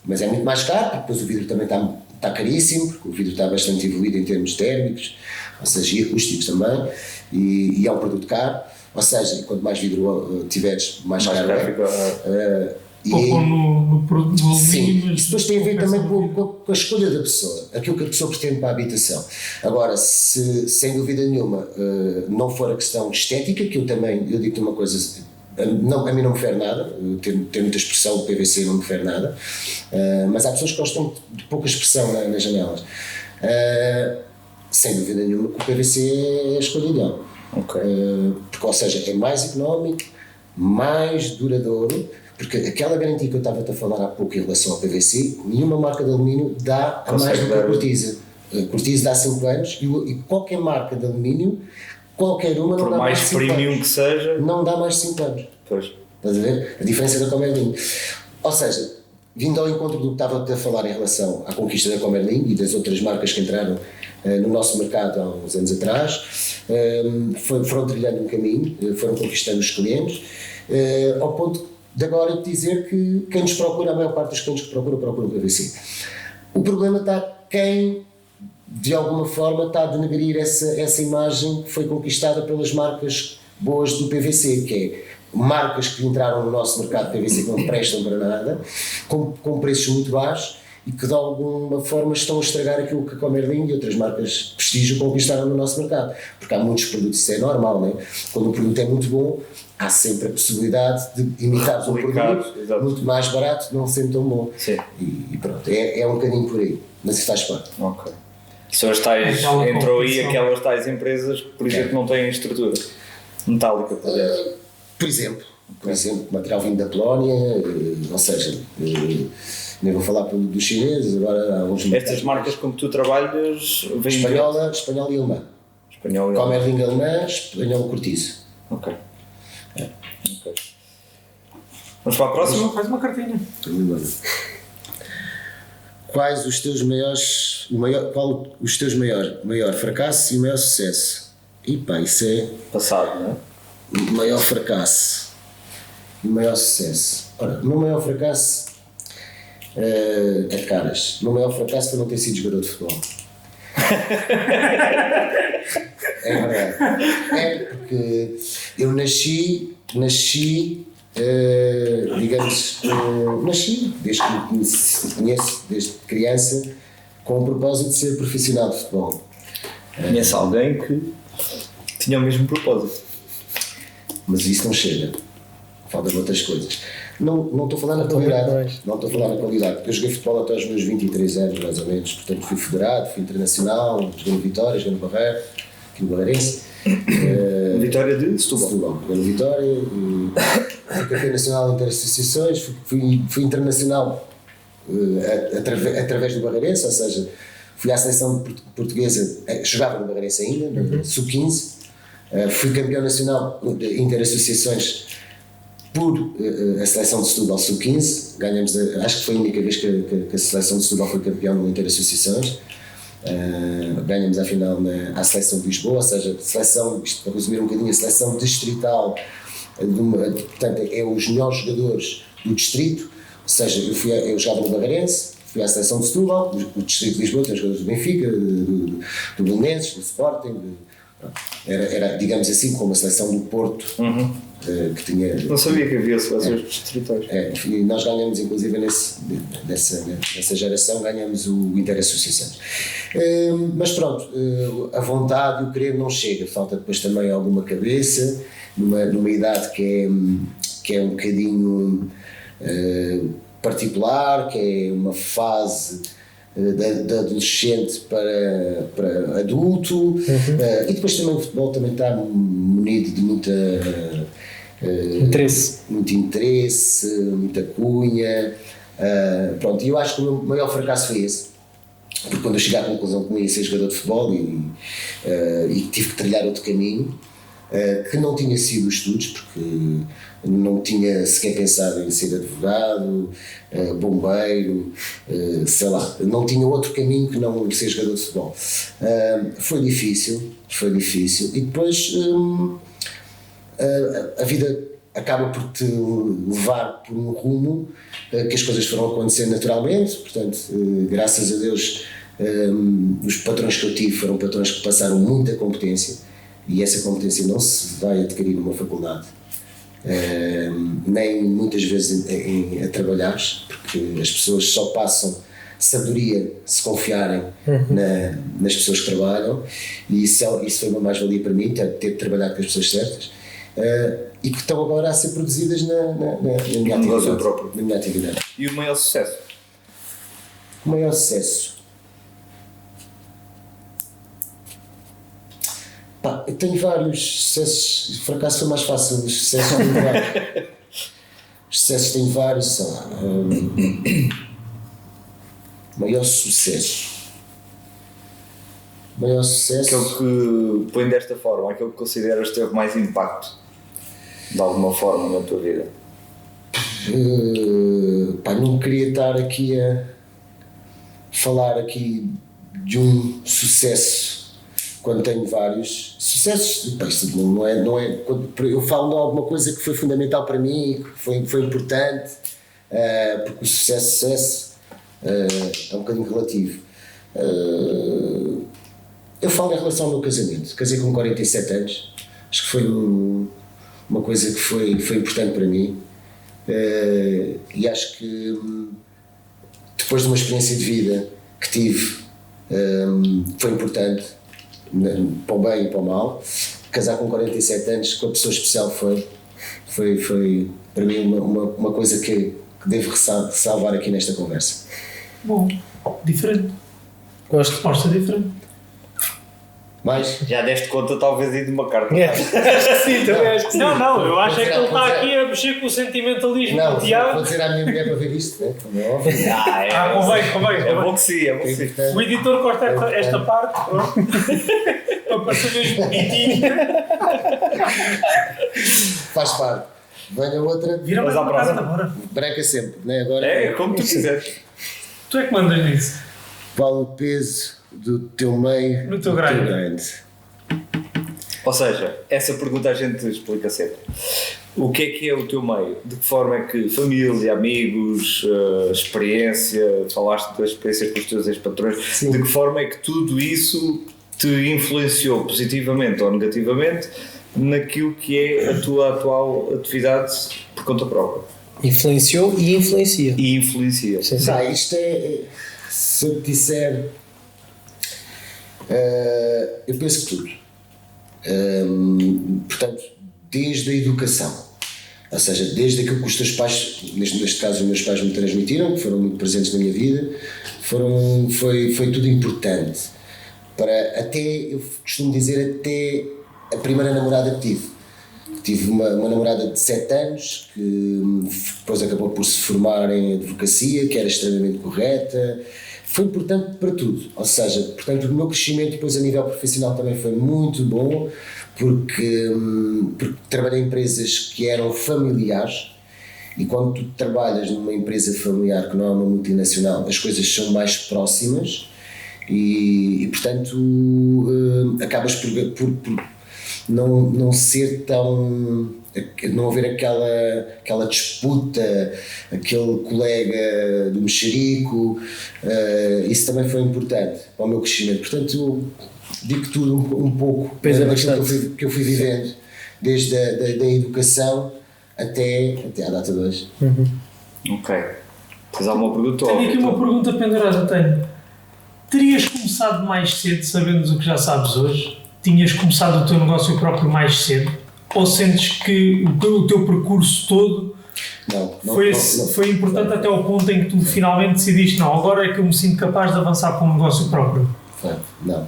Mas é muito mais caro, porque depois o vidro também está caríssimo, porque o vidro está bastante evoluído em termos térmicos, ou seja, e acústicos também, e é um produto caro, ou seja, quanto mais vidro tiveres, mais caro é. No produto do alumínio. Sim, isso depois tem a ver também com a escolha da pessoa, aquilo que a pessoa pretende para a habitação. Agora, se sem dúvida nenhuma não for a questão estética, que eu digo-te uma coisa, a mim não me fere nada, tem muita expressão, o PVC não me fere nada, mas há pessoas que gostam de pouca expressão nas janelas. Sem dúvida nenhuma que o PVC é a escolha ideal. Porque, ou seja, é mais económico, mais duradouro, porque aquela garantia que eu estava a falar há pouco em relação ao PVC, nenhuma marca de alumínio dá a mais do que a cortiça. A cortiça dá 5 anos e qualquer marca de alumínio, qualquer uma não dá mais de 5 anos. Por mais premium que seja, não dá mais de 5 anos. Pois. Estás a ver? A diferença da Comerlin. Ou seja, vindo ao encontro do que estava a falar em relação à conquista da Comerlin e das outras marcas que entraram no nosso mercado há uns anos atrás, foram trilhando um caminho, foram conquistando os clientes, ao ponto de agora te dizer que quem nos procura, a maior parte dos clientes que procuram o PVC. O problema está quem, de alguma forma, está a denegrir essa imagem que foi conquistada pelas marcas boas do PVC, que é marcas que entraram no nosso mercado de PVC que não prestam para nada, com preços muito baixos e que de alguma forma estão a estragar aquilo que a Comerling e outras marcas de prestígio conquistaram no nosso mercado. Porque há muitos produtos, isso é normal, não é? Quando um produto é muito bom, há sempre a possibilidade de imitar um produto exato. muito mais barato, não sendo tão bom. Sim. E pronto, é um bocadinho por aí, mas isso faz parte. Ok. São as tais, Aquela entrou aí competição. aquelas tais empresas que, por exemplo, não têm estrutura metálica por dentro. Por exemplo, material vindo da Polónia, ou seja, nem vou falar dos chineses, agora há uns... Estas marcas com que tu trabalhas vêm Espanhola e alemã. Espanhol e Comerling alemã, espanhol cortiço. Ok. Vamos para a próxima? Faz uma cartinha. Quais os teus maiores... Qual os teus maior fracasso e maior sucesso? E pá, isso é... Passado, não é? Maior fracasso e maior sucesso. Ora, no maior fracasso é de caras. No maior fracasso foi não ter sido jogador de futebol. É verdade. É porque eu nasci, digamos, nasci, desde que me conheço, desde criança, com o propósito de ser profissional de futebol. Conhece alguém que tinha o mesmo propósito. Mas isso não chega. Faltam outras coisas. Não estou a falar na qualidade. Não estou a falar na qualidade. Porque eu joguei futebol até aos meus 23 anos, mais ou menos. Portanto, fui federado, fui internacional, joguei no Vitória, joguei no Barreiro, aqui no Barreirense. Vitória de Setúbal. Joguei no Vitória. Fui campeão nacional interassociações. Fui internacional através do Barreirense, ou seja, fui à seleção portuguesa, jogava no Barreirense ainda, no sub-15. Fui campeão nacional de interassociações por a seleção de Setúbal sub-15. Ganhamos, acho que foi a única vez que a seleção de Setúbal foi campeão no interassociações. Ganhamos a final à seleção de Lisboa, ou seja, seleção, isto para resumir um bocadinho, a seleção distrital, portanto, é os melhores jogadores do distrito, ou seja, eu jogava no Barreirense, fui à seleção de Setúbal, o distrito de Lisboa tem os jogadores do Benfica, do Belenenses, do Sporting, era, digamos assim, como a seleção do Porto, que tinha... Não sabia que havia seleções distritais. E nós ganhamos, inclusive, nessa geração, ganhamos o Interassociações. Mas pronto, a vontade e o querer não chega, falta depois também alguma cabeça, numa idade que é um bocadinho particular, que é uma fase de adolescente para adulto, e depois também o futebol também está munido de muito interesse, muita cunha, pronto, e eu acho que o meu maior fracasso foi esse, porque quando eu cheguei à conclusão que não ia ser jogador de futebol e tive que trilhar outro caminho, que não tinha sido os estudos, porque não tinha sequer pensado em ser advogado, bombeiro, sei lá, não tinha outro caminho que não ser jogador de futebol. Foi difícil, e depois a vida acaba por te levar por um rumo que as coisas foram acontecendo naturalmente, portanto, graças a Deus, os patrões que eu tive foram patrões que passaram muita competência, e essa competência não se vai adquirir numa faculdade, nem muitas vezes a trabalhar, porque as pessoas só passam sabedoria se confiarem nas pessoas que trabalham, e isso foi uma mais-valia para mim, ter trabalhado com as pessoas certas, e que estão agora a ser produzidas na minha atividade. E o maior sucesso? O maior sucesso? Pá, eu tenho vários sucessos. O fracasso foi mais fácil, os sucessos tenho vários. Os sucessos tenho vários, sei lá. Maior sucesso. Aquele que põe desta forma, aquele que consideras que teve mais impacto de alguma forma na tua vida. Pá, não queria estar aqui a falar aqui de um sucesso quando tenho vários sucessos. Pá, isto não é, eu falo de alguma coisa que foi fundamental para mim, que foi importante, porque o sucesso é um bocadinho relativo. Eu falo em relação ao meu casamento. Casei com 47 anos, acho que foi uma coisa que foi importante para mim, e acho que depois de uma experiência de vida que tive, foi importante, para o bem e para o mal. Casar com 47 anos com a pessoa especial foi para mim uma coisa que devo ressalvar aqui nesta conversa. Bom, diferente. Gosto. Resposta diferente. Mas Já deste conta, talvez, aí de uma carta. Sim, também acho que sim. Não, eu acho Vou é que dizer- ele está vou dizer- aqui a mexer com o sentimentalismo não, do Tiago. vou dizer à minha mulher para ver isto, né? Como é óbvio. Convém. É bom que sim, é bom que sim. Portanto, O editor corta esta parte, pronto. Para parecer mesmo bonitinho. faz parte. Venha outra, Vira mais Mas à uma carta, próxima. bora. branca sempre, né? Agora, É como tu quiseres. Tu é que mandas nisso. qual o peso do teu meio No teu grind. grind? Ou seja, essa pergunta a gente explica sempre. O que é o teu meio? De que forma é que família, amigos, experiência, falaste das experiências com os teus ex-patrões, Sim. de que forma é que tudo isso te influenciou positivamente ou negativamente naquilo que é a tua atual atividade por conta própria? Influenciou e influencia. E influencia. Sim. Isto é, se eu te disser, eu penso que tudo. Portanto, desde a educação, ou seja, desde aquilo que os teus pais, neste caso os meus pais me transmitiram, que foram muito presentes na minha vida, foi tudo importante. Para até, eu costumo dizer, até a primeira namorada que tive. Tive uma namorada de 7 anos que depois acabou por se formar em advocacia, que era extremamente correta. Foi importante para tudo, ou seja, portanto o meu crescimento depois a nível profissional também foi muito bom, porque trabalhei em empresas que eram familiares, e quando tu trabalhas numa empresa familiar que não é uma multinacional, as coisas são mais próximas e portanto acabas por não ser tão, não haver aquela disputa, aquele colega do mexerico, isso também foi importante para o meu crescimento. Portanto, eu digo tudo um pouco Pesa daquilo que eu fui vivendo, desde da educação até à data de hoje. Ok. Tens alguma pergunta? Tenho aqui uma pergunta pendurada, tenho. Terias começado mais cedo, sabendo o que já sabes hoje? Tinhas começado o teu negócio próprio mais cedo? Ou sentes que o teu percurso todo foi importante até ao ponto em que tu finalmente decidiste, não, agora é que eu me sinto capaz de avançar para um negócio próprio? Não.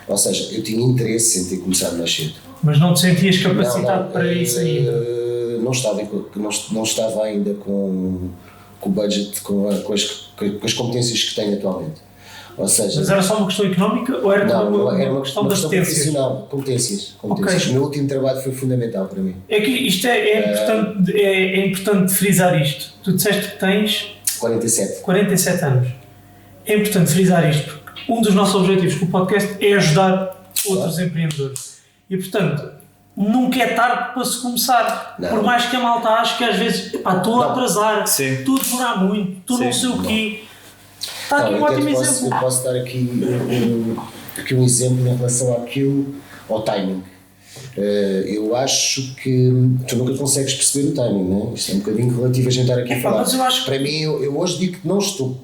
Ou seja, eu tinha interesse em ter começado mais cedo. Mas não te sentias capacitado para isso ainda? Não estava ainda com o budget, com as competências que tenho atualmente. Ou seja, Mas era só uma questão económica ou era era uma questão de questão assistência? profissional, competências. Ok. O meu último trabalho foi fundamental para mim. É que isto é importante frisar isto. Tu disseste que tens 47. 47 anos. É importante frisar isto porque um dos nossos objetivos com o podcast é ajudar outros empreendedores. E portanto, nunca é tarde para se começar. Não. Por mais que a malta ache que às vezes estou a atrasar, Sim. estou a demorar muito, estou não sei o quê. Está aqui um Eu ótimo posso exemplo. dar aqui um exemplo em relação àquilo, ao timing. Eu acho que tu nunca consegues perceber o timing, não é? Isto é um bocadinho relativo a gente estar aqui a falar. Mas eu acho que... Para mim, eu hoje digo que não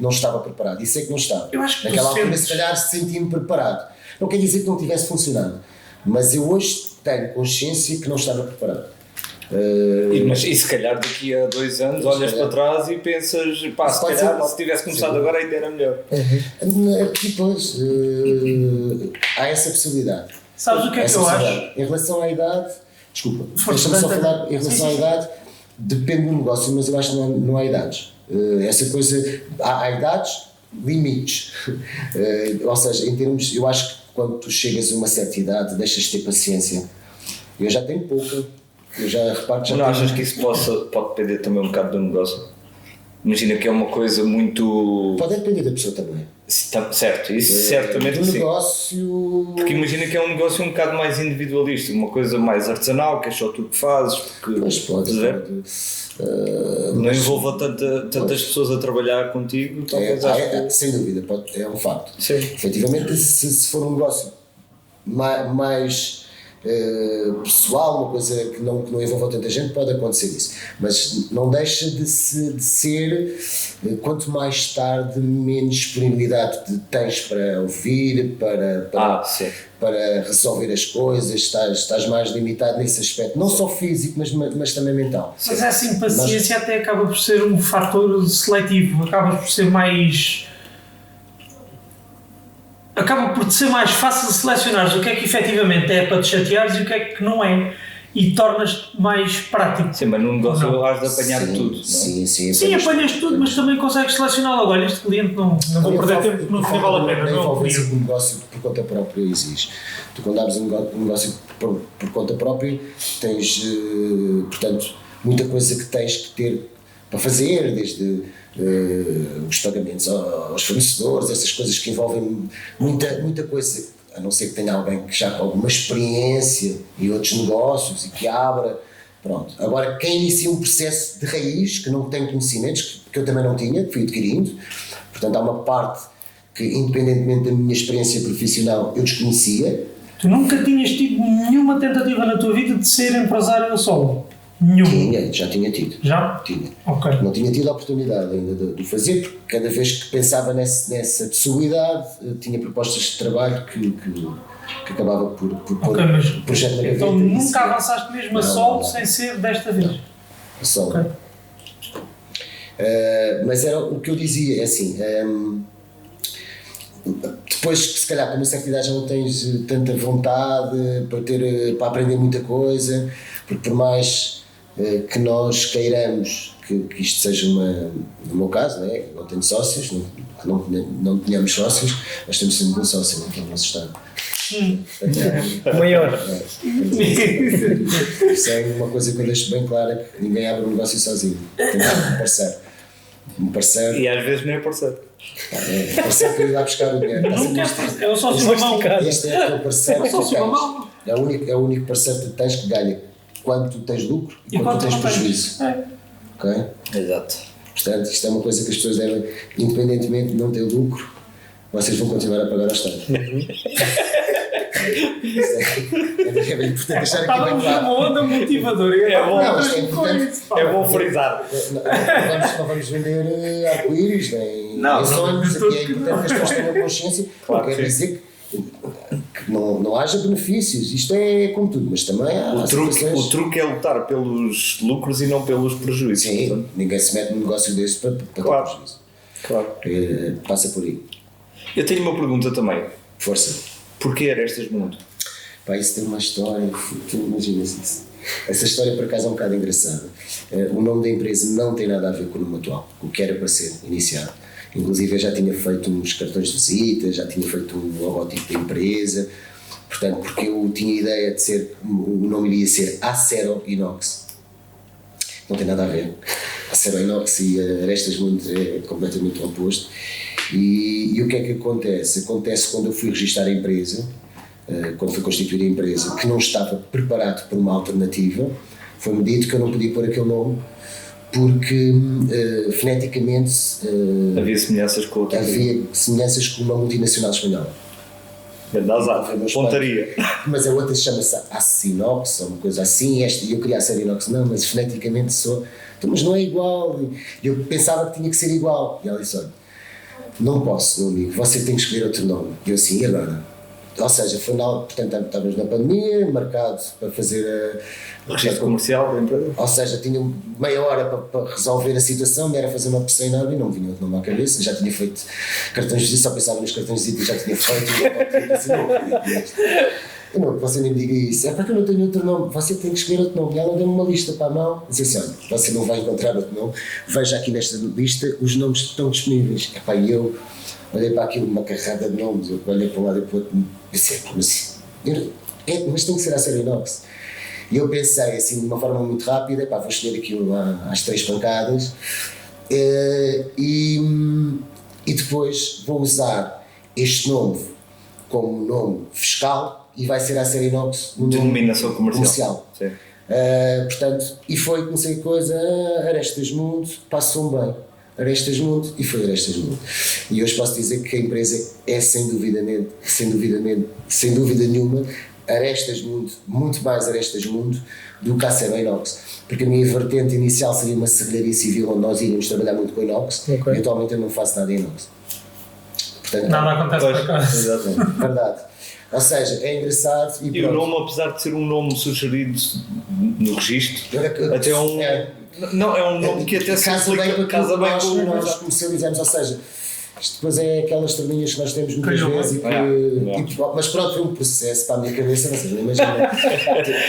estava preparado, e sei que não estava. Eu acho que naquela tu altura, sentes... se calhar, senti-me preparado. Não quer dizer que não tivesse funcionado, mas eu hoje tenho consciência que não estava preparado. Mas se calhar daqui a 2 anos olhas para trás e pensas, pá, se Pode calhar ser. se tivesse começado agora ainda era melhor. Depois, há essa possibilidade. Sabes o que é que Essa eu acho? possibilidade. Em relação à idade, desculpa, Força, deixa-me só tenta. falar, em relação à idade, depende do negócio, mas eu acho que não há idades. Essa coisa, há idades, limites. Ou seja, em termos, eu acho que quando tu chegas a uma certa idade, deixas de ter paciência. Eu já tenho pouca, eu já reparo que já Não tenho... achas que isso pode depender também um bocado do negócio? Imagina que é uma coisa muito... Pode depender da pessoa também. Certo, isso certamente Do sim. negócio... Porque imagina que é um negócio um bocado mais individualista, uma coisa mais artesanal, que é só tu que fazes, porque Mas pode. não envolva tantas pessoas a trabalhar contigo, talvez acho que... Sem dúvida, é um facto. Sim. Efetivamente, se for um negócio mais pessoal, uma coisa que não envolva tanta gente, pode acontecer isso. Mas não deixa de ser, quanto mais tarde, menos disponibilidade tens para ouvir, para resolver as coisas, estás mais limitado nesse aspecto, não só físico, mas também mental. Mas essa impaciência até acaba por ser um fator seletivo, acabas por ser mais... Acaba por ser mais fácil selecionares o que é que efetivamente é para te chateares e o que é que não é, e tornas-te mais prático. Sim, mas num negócio has de apanhar tudo, não é? Sim, apanhas tudo, mas também consegues selecionar logo. Olha, este cliente não vou perder tempo, não vale a pena. Não Não envolves um negócio por conta própria exige. Tu, quando abres um negócio por conta própria, tens, portanto, muita coisa que tens que ter para fazer, desde os pagamentos aos fornecedores, essas coisas que envolvem muita coisa, a não ser que tenha alguém que já com alguma experiência e outros negócios e que abra, pronto. Agora, quem inicia um processo de raiz, que não tem conhecimentos, que eu também não tinha, que fui adquirindo, portanto há uma parte que, independentemente da minha experiência profissional, eu desconhecia. Tu nunca tinhas tido nenhuma tentativa na tua vida de ser empresário a solo? Nenhum? Já tinha tido. Já? Tinha. Ok. Não tinha tido a oportunidade ainda de fazer, porque cada vez que pensava nessa possibilidade, tinha propostas de trabalho que acabava por pôr o projeto na gaveta. Então nunca avançaste mesmo a solo sem ser desta vez? A solo. Ok. Mas era o que eu dizia, é assim, depois que se calhar com uma certa idade já não tens tanta vontade para aprender muita coisa, porque por mais que nós queiramos que isto seja no meu caso, né? Não tenho sócios, não tenhamos sócios, mas temos sempre um sócio, que é o nosso Estado. Maior. Isso é uma coisa que eu deixo bem clara, que ninguém abre um negócio sozinho, tem que ter um parceiro. E às vezes não é parceiro. É parceiro que irá buscar o dinheiro. É o sócio mamão. Este é aquele parceiro que tu tens. É o único parceiro que tu tens que ganha quando tu tens lucro e quando tu tens prejuízo. Ok? Exato. Portanto, isto é uma coisa que as pessoas devem, independentemente de não ter lucro, vocês vão continuar a pagar ao Estado. É bem importante deixar aqui bem Estávamos claro. numa onda motivadora. É bom. Não, isto é importante. É bom frisar. Não vamos vender arco-íris, nem Não, sonhos. não, Aqui é importante que as pessoas tenham consciência. Claro Não quer que dizer que não haja benefícios. Isto é como tudo, mas também há O situações. truque é lutar pelos lucros e não pelos prejuízos. Sim, ninguém se mete num negócio desse para Claro. ter prejuízo. Claro. Passa por aí. Eu tenho uma pergunta também. Força. Porquê Arestas Mundo? Pá, isso tem uma história, tu imaginas isso. Essa história por acaso é um bocado engraçada. O nome da empresa não tem nada a ver com o nome atual, o que era para ser iniciado. Inclusive eu já tinha feito uns cartões de visita, já tinha feito um logotipo da empresa, portanto, porque eu tinha a ideia de ser, o nome iria ser Acero Inox. Não tem nada a ver. Acero Inox e Arestas Mundo é completamente o oposto. E o que é que acontece? Acontece quando eu fui registrar a empresa, quando fui constituir a empresa, que não estava preparado para uma alternativa, foi-me dito que eu não podia pôr aquele nome, porque foneticamente Havia semelhanças com outra. havia semelhanças com uma multinacional espanhola. Pontaria. Mas a outra chama-se Acinox, ou uma coisa assim, e eu queria ser Inox, não, mas foneticamente sou, então, mas não é igual, eu pensava que tinha que ser igual, e ela disse, olha, não posso, meu amigo, você tem que escolher outro nome. E eu assim, e agora? Ou seja, foi portanto, estávamos na pandemia, marcado para fazer O registro comercial da empresa. ou seja, tinha meia hora para resolver a situação, me era fazer uma pressão enorme e não vinha outro nome à cabeça. Já tinha feito cartões de visita, só pensava nos cartões de visita e já tinha feito. Eu não, você nem me diga isso. É porque eu não tenho outro nome, você tem que escolher outro nome. E ela deu-me uma lista para a mão e disse assim: olha, você não vai encontrar outro nome, veja aqui nesta lista os nomes que estão disponíveis. Epá, e eu olhei para aquilo, uma carrada de nomes, eu olhei para um lado e para o outro e disse: mas tem que ser a Acero Inox. E eu pensei assim de uma forma muito rápida: pá, vou escolher aquilo às 3 pancadas e depois vou usar este nome como nome fiscal e vai ser a Acero Inox no Denominação comercial. Sim. Portanto, e foi, comecei a coisa, Arestas Mundo, passou bem. Arestas Mundo e foi Arestas Mundo. E hoje posso dizer que a empresa é sem dúvida nenhuma arestas muito mais arestas mundo do que a Aceba Inox, porque a minha vertente inicial seria uma serralharia civil onde nós iríamos trabalhar muito com inox, e atualmente eu não faço nada em inox. Portanto, Nada acontece por acaso. exatamente, verdade. Ou seja, é engraçado E o nome, apesar de ser um nome sugerido no registro, até não, é um nome que até se casa bem com casa bem aquilo que com nós comercializamos, ou seja, isto depois é aquelas terminhas que nós temos muitas Calhou, vezes mas pronto, foi um processo para a minha cabeça, vocês não imaginam,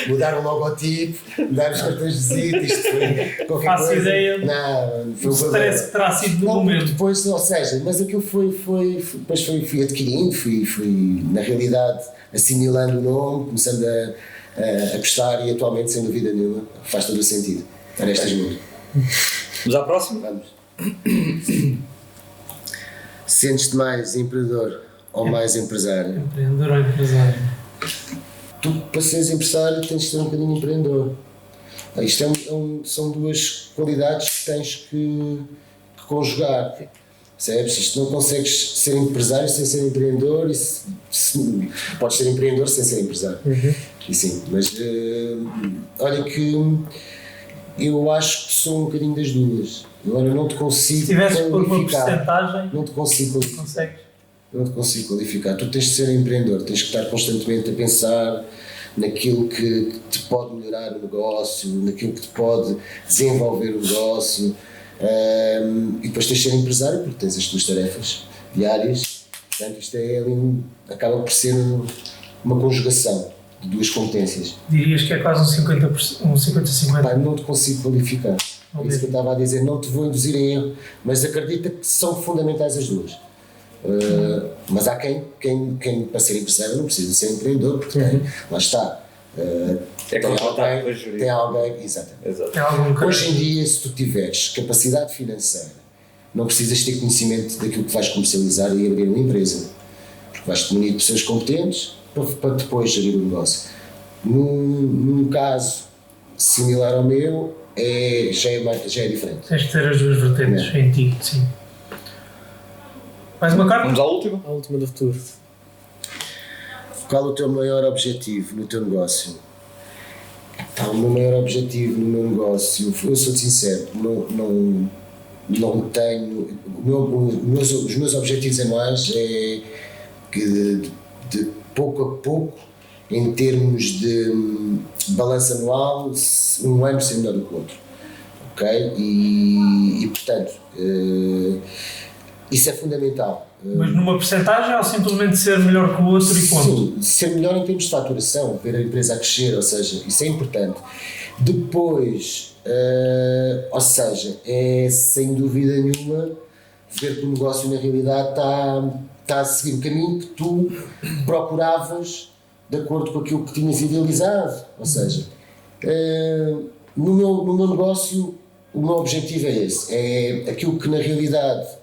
mudar o logotipo, mudar os cartões de visita, isto foi qualquer Faço coisa. ideia Não, foi o stress que terá sido no não, momento. depois, ou seja, mas aquilo depois fui adquirindo, fui na realidade assimilando o nome, começando a prestar e atualmente, sem dúvida nenhuma, faz todo o sentido. Arestas Mundo. Vamos à próxima? Vamos. Sentes-te mais empreendedor ou mais empresário? Empreendedor ou empresário? Tu, para seres empresário, tens de ser um bocadinho empreendedor. Isto são duas qualidades que tens que conjugar. Percebes? Isto não consegues ser empresário sem ser empreendedor podes ser empreendedor sem ser empresário. E sim, mas olha que eu acho que sou um bocadinho das duas. Agora não te consigo Se tivesse por uma qualificar. porcentagem, Não te consigo qualificar. consegues? Não te consigo qualificar. Tu tens de ser empreendedor, tens que estar constantemente a pensar naquilo que te pode melhorar o negócio, naquilo que te pode desenvolver o negócio. E depois tens de ser empresário porque tens as tuas tarefas diárias. Portanto, isto acaba por ser uma conjugação de duas competências. Dirias que é quase um 50-50. Pá, não te consigo qualificar. É isso que eu estava a dizer, não te vou induzir em erro, mas acredita que são fundamentais as duas. Mas há quem para ser empresário não precisa ser empreendedor, porque lá está. Tem alguém, exatamente. É algum Hoje em dia, se tu tiveres capacidade financeira, não precisas ter conhecimento daquilo que vais comercializar e abrir uma empresa, porque vais-te munir de pessoas competentes para depois gerir o negócio. Num caso similar ao meu, já é diferente. Tens de ter as duas vertentes em ti, sim. Mais uma carta? Vamos à última? A última do futuro. Qual o teu maior objetivo no teu negócio? O meu maior objetivo no meu negócio, eu sou sincero, não tenho. Os meus objetivos anuais é que de pouco a pouco, em termos de balanço anual, um ano ser melhor do que o outro. Ok? E portanto, isso é fundamental. Mas numa percentagem ou simplesmente ser melhor que o outro e ponto? Sim, ser melhor em termos de faturação, ver a empresa a crescer, ou seja, isso é importante. Depois, ou seja, é sem dúvida nenhuma ver que o negócio na realidade está a seguir o caminho que tu procuravas de acordo com aquilo que tinhas idealizado. Ou seja, no meu negócio o meu objetivo é esse, é aquilo que na realidade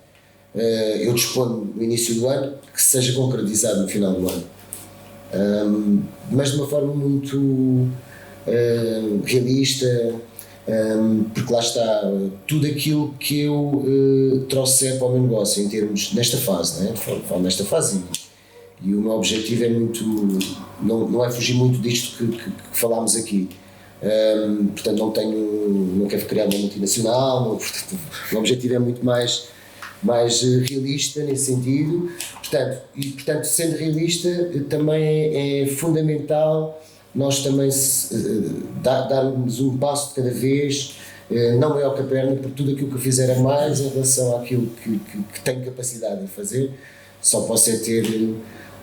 eu disponho no início do ano que seja concretizado no final do ano, mas de uma forma muito realista, porque lá está tudo aquilo que eu trouxer para o meu negócio em termos nesta fase, né? Falo nesta fase e o meu objetivo é muito, não é fugir muito disto que falámos aqui. Portanto não quero criar uma multinacional, portanto, o meu objetivo é muito mais realista nesse sentido, portanto sendo realista também é fundamental nós também darmos um passo de cada vez, não maior que a perna, porque tudo aquilo que eu fizer a mais em relação àquilo que tenho capacidade de fazer, só posso é ter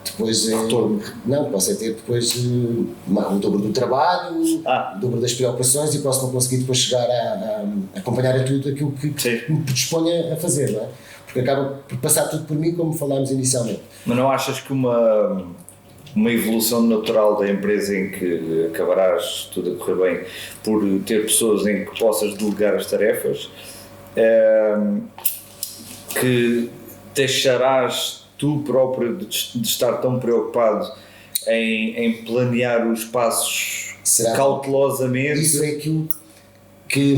depois retorno. Não, posso é ter depois um dobro do trabalho, um dobro das preocupações e posso não conseguir depois chegar a acompanhar a tudo aquilo que me predisponha a fazer, não é? Porque acaba por passar tudo por mim, como falámos inicialmente. Mas não achas que uma evolução natural da empresa em que acabarás tudo a correr bem por ter pessoas em que possas delegar as tarefas, que deixarás tu próprio de estar tão preocupado em planear os passos cautelosamente? Isso é aquilo que,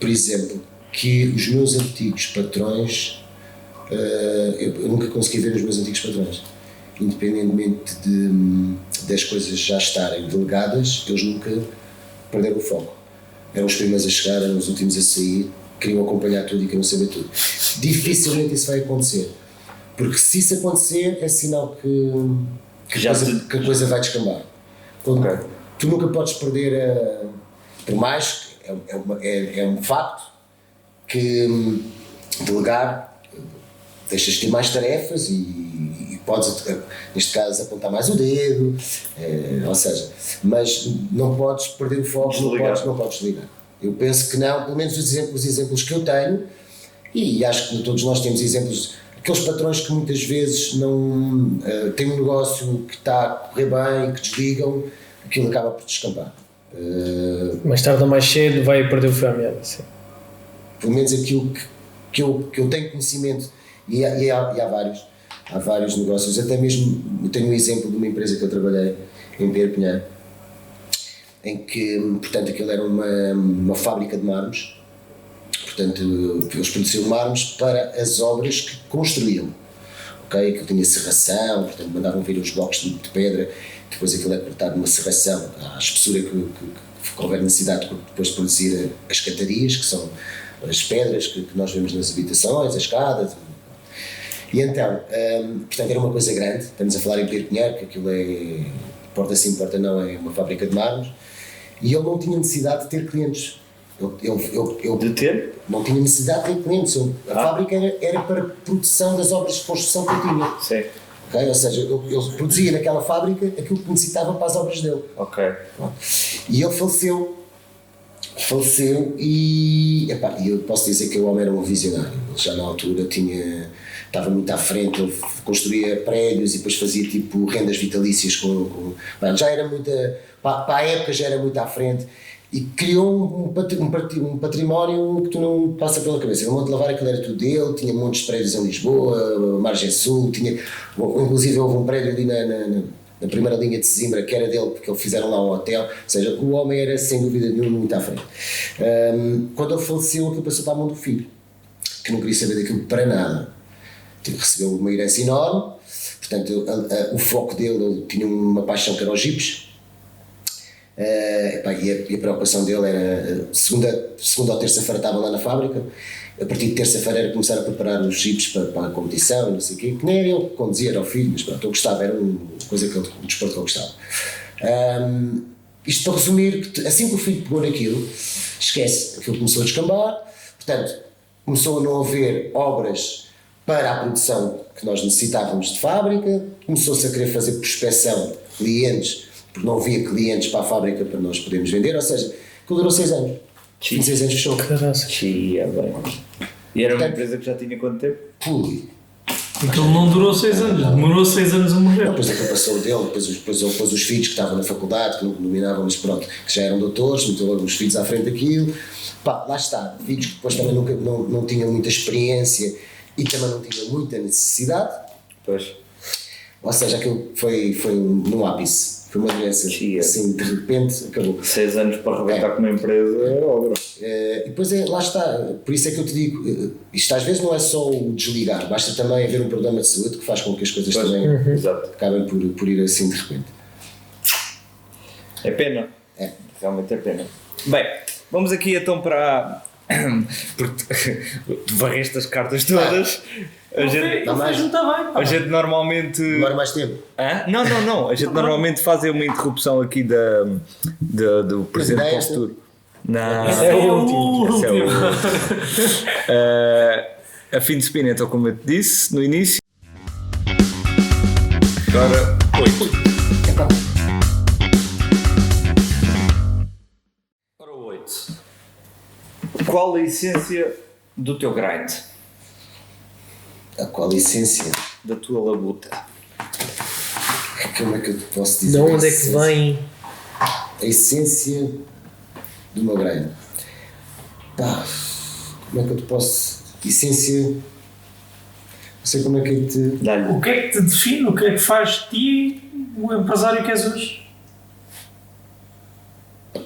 por exemplo, que os meus antigos patrões, eu nunca consegui ver os meus antigos patrões. independentemente das coisas já estarem delegadas, eles nunca perderam o foco. Eram os primeiros a chegar, eram os últimos a sair, queriam acompanhar tudo e queriam saber tudo. Dificilmente isso vai acontecer, porque se isso acontecer é sinal que a coisa vai descambar. Tu nunca podes perder, por mais, é um facto que delegar deixas de ter mais tarefas e podes, neste caso, apontar mais o dedo, ou seja, mas não podes perder o foco, não podes desligar. Eu penso que não, pelo menos os exemplos que eu tenho, e acho que todos nós temos exemplos, aqueles patrões que muitas vezes não têm um negócio que está a correr bem, que desligam, aquilo acaba por descambar. Mais tarde ou mais cedo vai perder o fio à meada, sim. Pelo menos aquilo que eu tenho conhecimento, e há vários negócios, até mesmo eu tenho um exemplo de uma empresa que eu trabalhei em Perpignan, em que, portanto, aquilo era uma fábrica de mármores, portanto, eles produziam mármores para as obras que construíam, ok? Que tinha serração, portanto, mandavam vir os blocos de pedra, depois aquilo é cortado numa serração, à espessura que houver necessidade depois de produzir as catarias, que são as pedras que nós vemos nas habitações, as escadas. E então, portanto, era uma coisa grande, estamos a falar em Perpignan, que aquilo é, porta sim, porta não, é uma fábrica de mármores, e ele não tinha necessidade de ter clientes. De ter? Não tinha necessidade de ter clientes. A fábrica era para produção das obras de construção que eu tinha. Sim. Okay? Ou seja, ele produzia naquela fábrica aquilo que necessitava para as obras dele. Ok. E ele faleceu e eu posso dizer que o homem era um visionário. Ele já na altura estava muito à frente, ele construía prédios e depois fazia tipo rendas vitalícias já era para a época já era muito à frente e criou um património que tu não passa pela cabeça. O Monte Lavar, aquilo era tudo dele, tinha montes de prédios em Lisboa, Margem Sul, inclusive houve um prédio ali na primeira linha de Sesimbra que era dele, porque eles fizeram lá um hotel, ou seja, o homem era sem dúvida nenhuma muito à frente. Quando ele faleceu, aquilo passou para a mão do filho, que não queria saber daquilo para nada. Recebeu uma herança enorme, portanto o foco dele, ele tinha uma paixão que era os jipes, e a preocupação dele era, segunda ou terça-feira estava lá na fábrica, a partir de terça-feira era começar a preparar os jipes para a competição, não sei o quê, que nem era ele que conduzia, era o filho, mas pronto, eu gostava, era uma coisa um desporto que eu gostava. Isto para resumir, que assim que o filho pegou naquilo, esquece, aquilo começou a descambar, portanto, começou a não haver obras para a produção que nós necessitávamos de fábrica, começou-se a querer fazer prospecção de clientes, porque não havia clientes para a fábrica para nós podermos vender, ou seja, aquilo durou 6 anos. Em 6 anos fechou. E era uma empresa que já tinha quanto tempo? Aquilo não durou 6 anos, demorou 6 anos a morrer. Depois aquilo passou dele, depois os filhos que estavam na faculdade, que não dominavam, mas pronto, que já eram doutores, meteu logo os filhos à frente daquilo. Lá está, filhos que depois também não tinham muita experiência e também não tinham muita necessidade. Pois. Ou seja, aquilo foi num ápice. Foi uma doença, assim, de repente acabou. 6 anos para arrebentar com uma empresa é obra. E depois lá está, por isso é que eu te digo, isto às vezes não é só o desligar, basta também haver um problema de saúde que faz com que as coisas também acabem por ir assim de repente. É pena. Realmente é pena. Bem, vamos aqui então para... porque tu varreste as cartas todas. A gente normalmente. Demora mais tempo. Não. A gente normalmente faz uma interrupção aqui do presente para o futuro. Não, Esse é o último. A fim de spin, então, como eu te disse no início. Agora, 8. Ora, 8. Qual a essência do teu grind? Qual a essência? Da tua labuta. Como é que eu te posso dizer? De onde é que vem? A essência do meu grind. Como é que eu te posso... Essência... Não sei como é que eu te... O que é que te define? O que é que faz de ti o empresário que és hoje?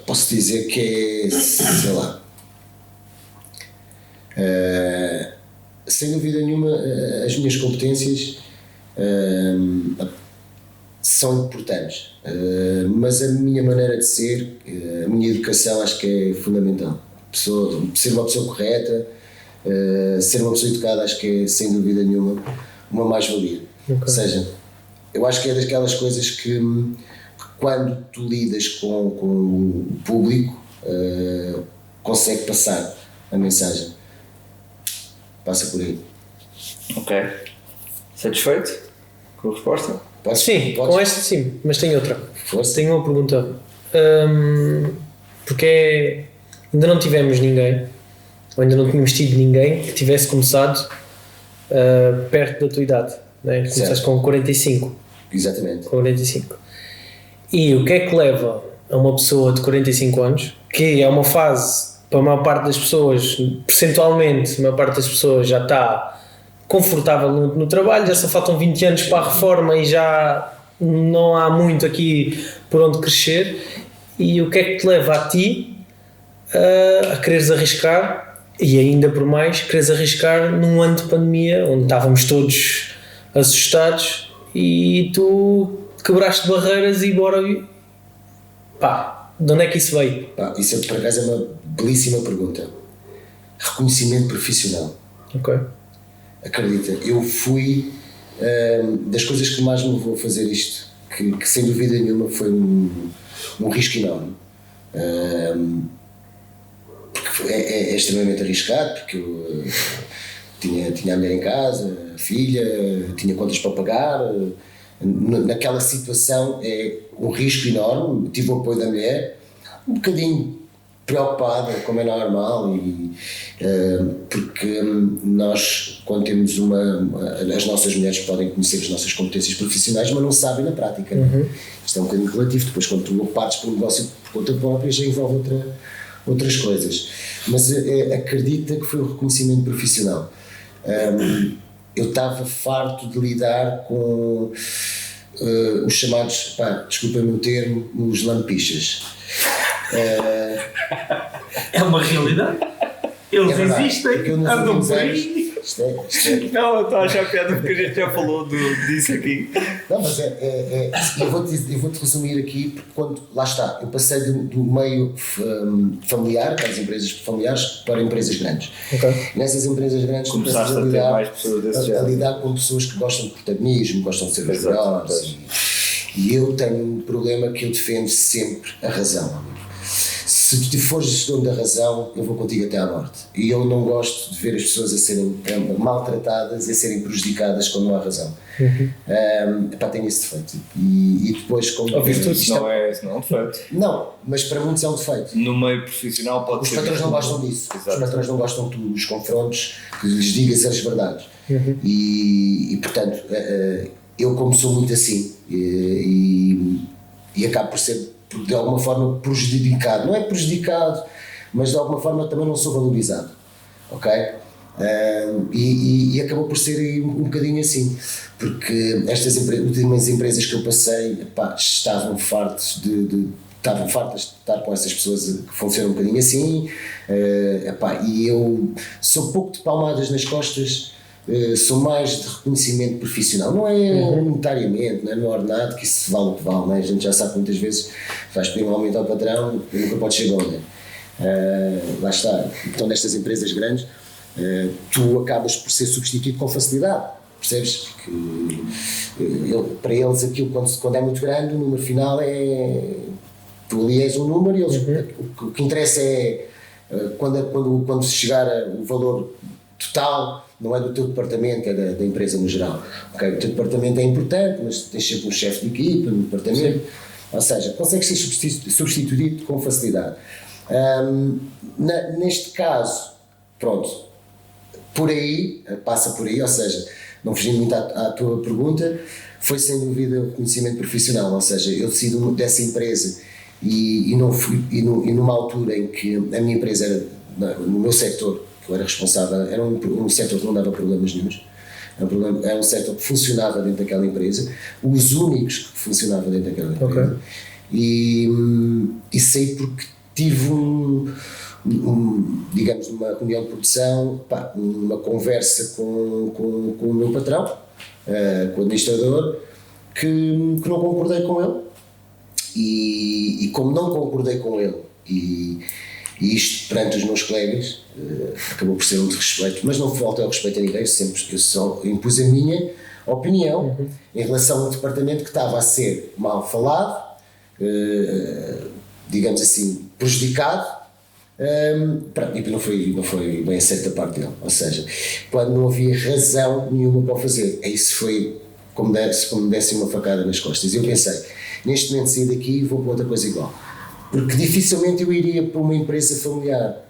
Posso dizer que é... sei lá... sem dúvida nenhuma, as minhas competências, são importantes, mas a minha maneira de ser, a minha educação acho que é fundamental. Ser uma pessoa correta, ser uma pessoa educada acho que é sem dúvida nenhuma uma mais-valia. Ou seja, eu acho que é daquelas coisas que quando tu lidas com o público consegue passar a mensagem. Passa por aí. Ok. Satisfeito com a resposta? Sim, com esta sim, mas tenho outra. Força. Tenho uma pergunta. Porque ainda não tivemos ninguém, ou ainda não tínhamos tido ninguém que tivesse começado perto da tua idade. Né? Começaste com 45. Exatamente. Com 45. E o que é que leva a uma pessoa de 45 anos, que é uma fase, para a maior parte das pessoas, percentualmente, a maior parte das pessoas já está confortável no trabalho, já só faltam 20 anos para a reforma e já não há muito aqui por onde crescer, e o que é que te leva a ti a quereres arriscar, e ainda por mais quereres arriscar num ano de pandemia onde estávamos todos assustados e tu quebraste barreiras e bora, pá, de onde é que isso veio? Isso por acaso é uma belíssima pergunta. Reconhecimento profissional. Ok. Acredita, eu fui das coisas que mais me levou a fazer isto, que sem dúvida nenhuma foi um risco enorme, porque é extremamente arriscado, porque eu tinha a mulher em casa, a filha, tinha contas para pagar. Naquela situação é um risco enorme. Tive o apoio da mulher, um bocadinho preocupada, como é normal, porque nós, quando temos as nossas mulheres podem conhecer as nossas competências profissionais, mas não sabem na prática. Isto é um bocadinho relativo. Depois, quando tu partes para um negócio por conta própria, já envolve outras coisas. Mas acredita que foi o reconhecimento profissional. Eu estava farto de lidar com os chamados, desculpa-me o termo, os lampichas. É uma realidade. Eles existem, andam por aí. Não, eu estou a achar piada porque a gente já falou disso aqui. Não, mas eu vou-te resumir aqui, porque lá está, eu passei do meio familiar, das empresas familiares, para empresas grandes. Okay. Nessas empresas grandes começaste a ter mais pessoas desse género. A lidar com pessoas que gostam de protagonismo, gostam de ser os melhores. E eu tenho um problema que eu defendo sempre a razão, amigo. Se tu fores dono da razão, eu vou contigo até à morte. E eu não gosto de ver as pessoas a serem maltratadas e a serem prejudicadas quando não há razão. Tenho esse defeito. E depois, como. Isso não é um defeito. Não, mas para muitos é um defeito. No meio profissional pode ser. Os patrões não gostam disso. Exato. Os patrões não gostam que tu os confrontes, que lhes digas as verdades. E portanto, eu, como sou muito assim, e acabo por ser de alguma forma prejudicado, não é prejudicado, mas de alguma forma também não sou valorizado, ok? E acabou por ser um bocadinho assim, porque estas últimas empresas que eu passei, estavam fartas de estar com essas pessoas que funcionam um bocadinho assim, e eu sou pouco de palmadas nas costas. Sou mais de reconhecimento profissional, não é monetariamente, não é no ordenado, que isso vale o que vale, não é? A gente já sabe que muitas vezes vais pedir um aumento ao patrão e nunca podes chegar onde. Lá está, então nestas empresas grandes tu acabas por ser substituído com facilidade, percebes? Para eles aquilo quando é muito grande, o número final tu ali és um número e eles, o que interessa é quando se chegar o valor total, não é do teu departamento, é da empresa no geral. Okay? O teu departamento é importante, mas tens sempre um chefe de equipa no departamento. Sim. Ou seja, consegues ser substituído com facilidade. Neste caso, pronto, passa por aí, ou seja, não fugindo muito à tua pergunta, foi sem dúvida o reconhecimento profissional, ou seja, eu decidi dessa empresa e numa altura em que a minha empresa era, no meu setor, eu era responsável, era um setor que não dava problemas nenhuns, era um setor que funcionava dentro daquela empresa, os únicos que funcionavam dentro daquela empresa, e saí porque tive digamos, numa reunião de produção, uma conversa com o meu patrão, com o administrador, que não concordei com ele, e como não concordei com ele, e isto perante os meus colegas acabou por ser um desrespeito, mas não faltei ao respeito a ninguém, eu só impus a minha opinião em relação a um departamento que estava a ser mal falado, digamos assim, prejudicado, e não foi bem aceito da parte dele, ou seja, quando não havia razão nenhuma para o fazer. Isso foi como me desse uma facada nas costas. E eu pensei, neste momento sair daqui vou para outra coisa igual, porque dificilmente eu iria para uma empresa familiar,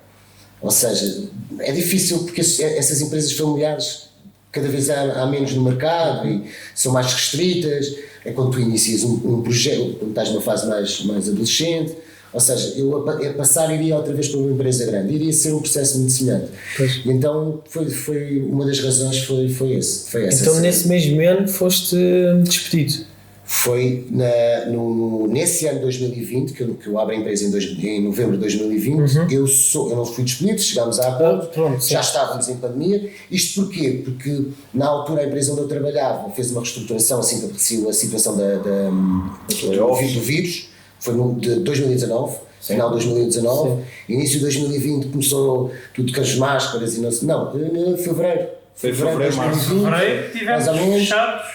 ou seja, é difícil porque essas empresas familiares cada vez há menos no mercado e são mais restritas, é quando tu inicias um projeto, quando estás numa fase mais adolescente. Ou seja, eu a passar iria outra vez para uma empresa grande, iria ser um processo muito semelhante. Pois. Então foi uma das razões foi essa. Então nesse mesmo ano foste despedido? Foi nesse ano de 2020, que eu abro a empresa em novembro de 2020, eu não fui despedido, chegámos a acordo, já estávamos em pandemia. Isto porquê? Porque na altura a empresa onde eu trabalhava fez uma reestruturação assim que apareceu a situação do vírus. Foi de 2019, final de 2019, sim. Início de 2020 começou tudo com as máscaras e não, fevereiro. Foi fevereiro, fevereiro tivemos fechados.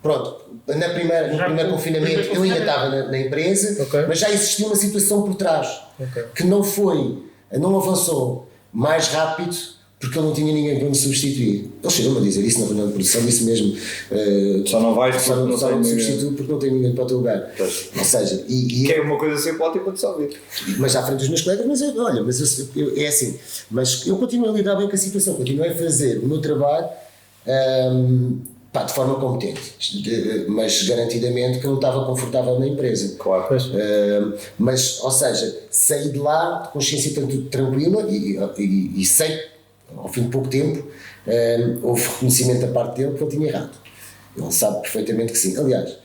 Pronto, no primeiro confinamento eu ainda estava na empresa, mas já existia uma situação por trás, que não avançou mais rápido, porque eu não tinha ninguém para me substituir. Eles chegam-me a dizer isso na reunião de produção, disse mesmo. Só não vais porque não me substituo porque não tenho ninguém para o teu lugar. Pois. Ou seja, que é uma coisa sempre ótima de saber. Mas à frente dos meus colegas, é assim, mas eu continuo a lidar bem com a situação, continuo a fazer o meu trabalho de forma competente, mas garantidamente que eu não estava confortável na empresa. Claro. Mas, ou seja, saí de lá de consciência tranquila e sei, ao fim de pouco tempo, houve reconhecimento da parte dele que ele tinha errado. Ele sabe perfeitamente que sim. Aliás,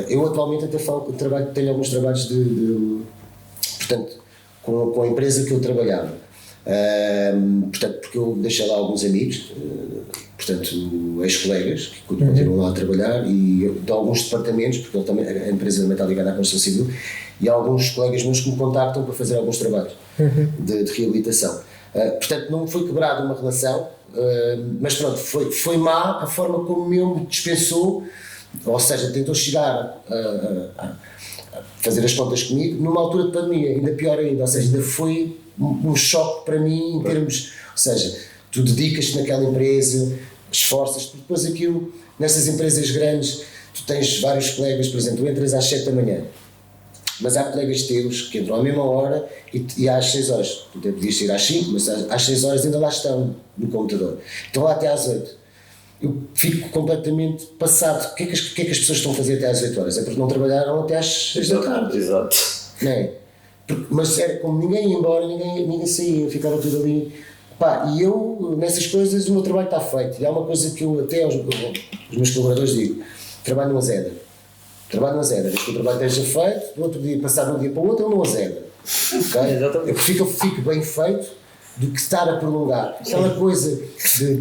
eu atualmente até tenho alguns trabalhos portanto, com a empresa que eu trabalhava. Portanto, porque eu deixei lá alguns amigos, portanto, ex-colegas que continuam lá a trabalhar, e de alguns departamentos, porque ele também, a empresa também está ligada à construção civil, e há alguns colegas meus que me contactam para fazer alguns trabalhos de reabilitação. Portanto, não foi quebrada uma relação, mas pronto, foi má a forma como ele me dispensou, ou seja, tentou chegar a fazer as contas comigo numa altura de pandemia, ainda pior ainda, ou seja, ainda foi um choque para mim em termos, ou seja, tu dedicas-te naquela empresa, esforças, porque depois aquilo, nessas empresas grandes, tu tens vários colegas, por exemplo, tu entras às 7 da manhã, mas há colegas teus que entram à mesma hora e às 6 horas, tu até podias ir às 5, mas às 6 horas ainda lá estão no computador, estão lá até às 8. Eu fico completamente passado. O que é que as pessoas estão a fazer até às 8 horas? É porque não trabalharam até às 6 da tarde. Exato. Não é? Mas era como ninguém ia embora, ninguém saía, ficava tudo ali. E eu, nessas coisas, o meu trabalho está feito. E há uma coisa que eu até aos meus colaboradores digo: trabalho não azeda. Desde que o trabalho esteja feito, no outro dia, passar de um dia para o outro, ele não azeda. Okay? Exatamente. Eu prefiro que ele fique bem feito do que estar a prolongar. Aquela coisa de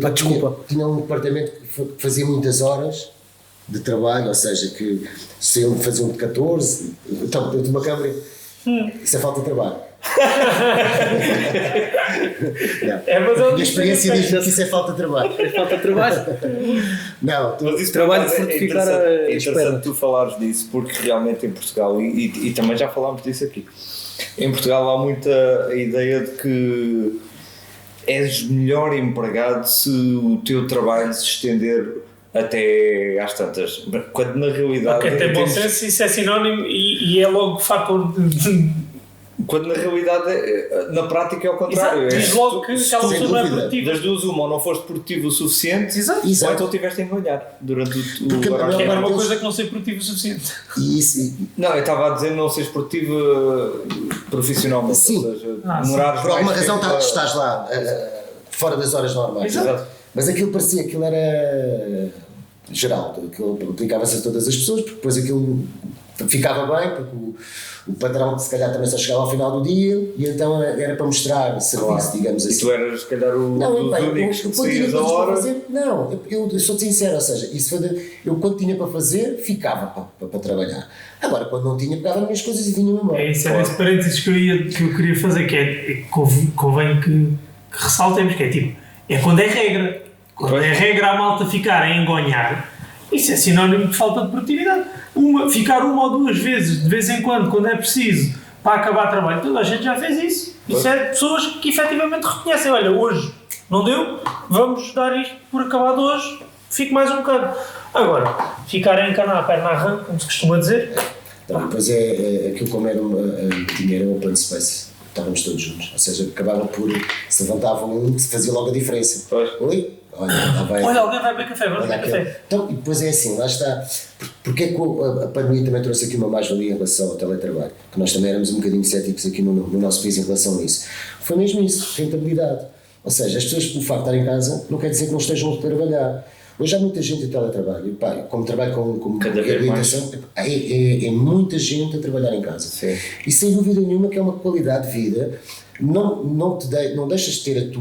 tinha um departamento que fazia muitas horas de trabalho, ou seja, que se ele fazia um de 14, então dentro de uma câmara, isso é falta de trabalho. A minha experiência diz que isso é falta de trabalho. É falta de trabalho? Não, mas isso trabalho de fortificar é interessante tu falares disso, porque realmente em Portugal, e também já falámos disso aqui, em Portugal há muita a ideia de que és melhor empregado se o teu trabalho se estender até às tantas, quando na realidade... Ok, tem bom senso, isso é sinónimo e é logo fator de... Quando na realidade, na prática é o contrário. Diz logo que aquela pessoa não é produtiva. Das duas uma, ou não foste produtivo o suficiente, Exato. ou então estiveste a enganhar durante o horário. É uma coisa que não ser produtivo o suficiente. Não, eu estava a dizer não seres produtivo profissionalmente. Sim. Ou seja, por alguma razão estás lá, fora das horas normais. Exato. Mas aquilo parecia, aquilo era geral, aquilo aplicava-se a todas as pessoas, porque depois aquilo ficava bem, porque o patrão se calhar também só chegava ao final do dia e então era para mostrar serviço, digamos assim. E tu eras se calhar dos únicos que quando tinha saías a coisas para hora. fazer, não, eu sou sincero, ou seja, eu quando tinha para fazer, ficava para trabalhar. Agora, quando não tinha, pegava as minhas coisas e vinha-me embora. É isso, era esse parênteses que eu queria fazer, que é convém que ressaltemos, que é tipo, é quando é regra. Quando é regra a malta ficar a engonhar, isso é sinónimo de falta de produtividade. Ficar uma ou duas vezes, de vez em quando é preciso, para acabar trabalho, toda a gente já fez isso. Isso é pessoas que efetivamente reconhecem, olha, hoje não deu, vamos dar isto por acabado hoje, fico mais um bocado. Agora, ficar a encanar a perna à rã, como se costuma dizer. Então, depois aquilo como era tinha era um open space, estávamos todos juntos, ou seja, acabavam por, se levantavam um, se fazia logo a diferença. Oi? Olha, Olha, alguém vai beber café, vamos beber café. Então, e depois é assim, lá está. Porque é que a pandemia também trouxe aqui uma mais-valia em relação ao teletrabalho? Que nós também éramos um bocadinho céticos aqui no nosso país em relação a isso. Foi mesmo isso, rentabilidade. Ou seja, as pessoas, o facto de estar em casa, não quer dizer que não estejam a trabalhar. Hoje há muita gente em teletrabalho. E, pá, como trabalho com reabilitação, é muita gente a trabalhar em casa. Sim. E sem dúvida nenhuma que é uma qualidade de vida. Não deixas de ter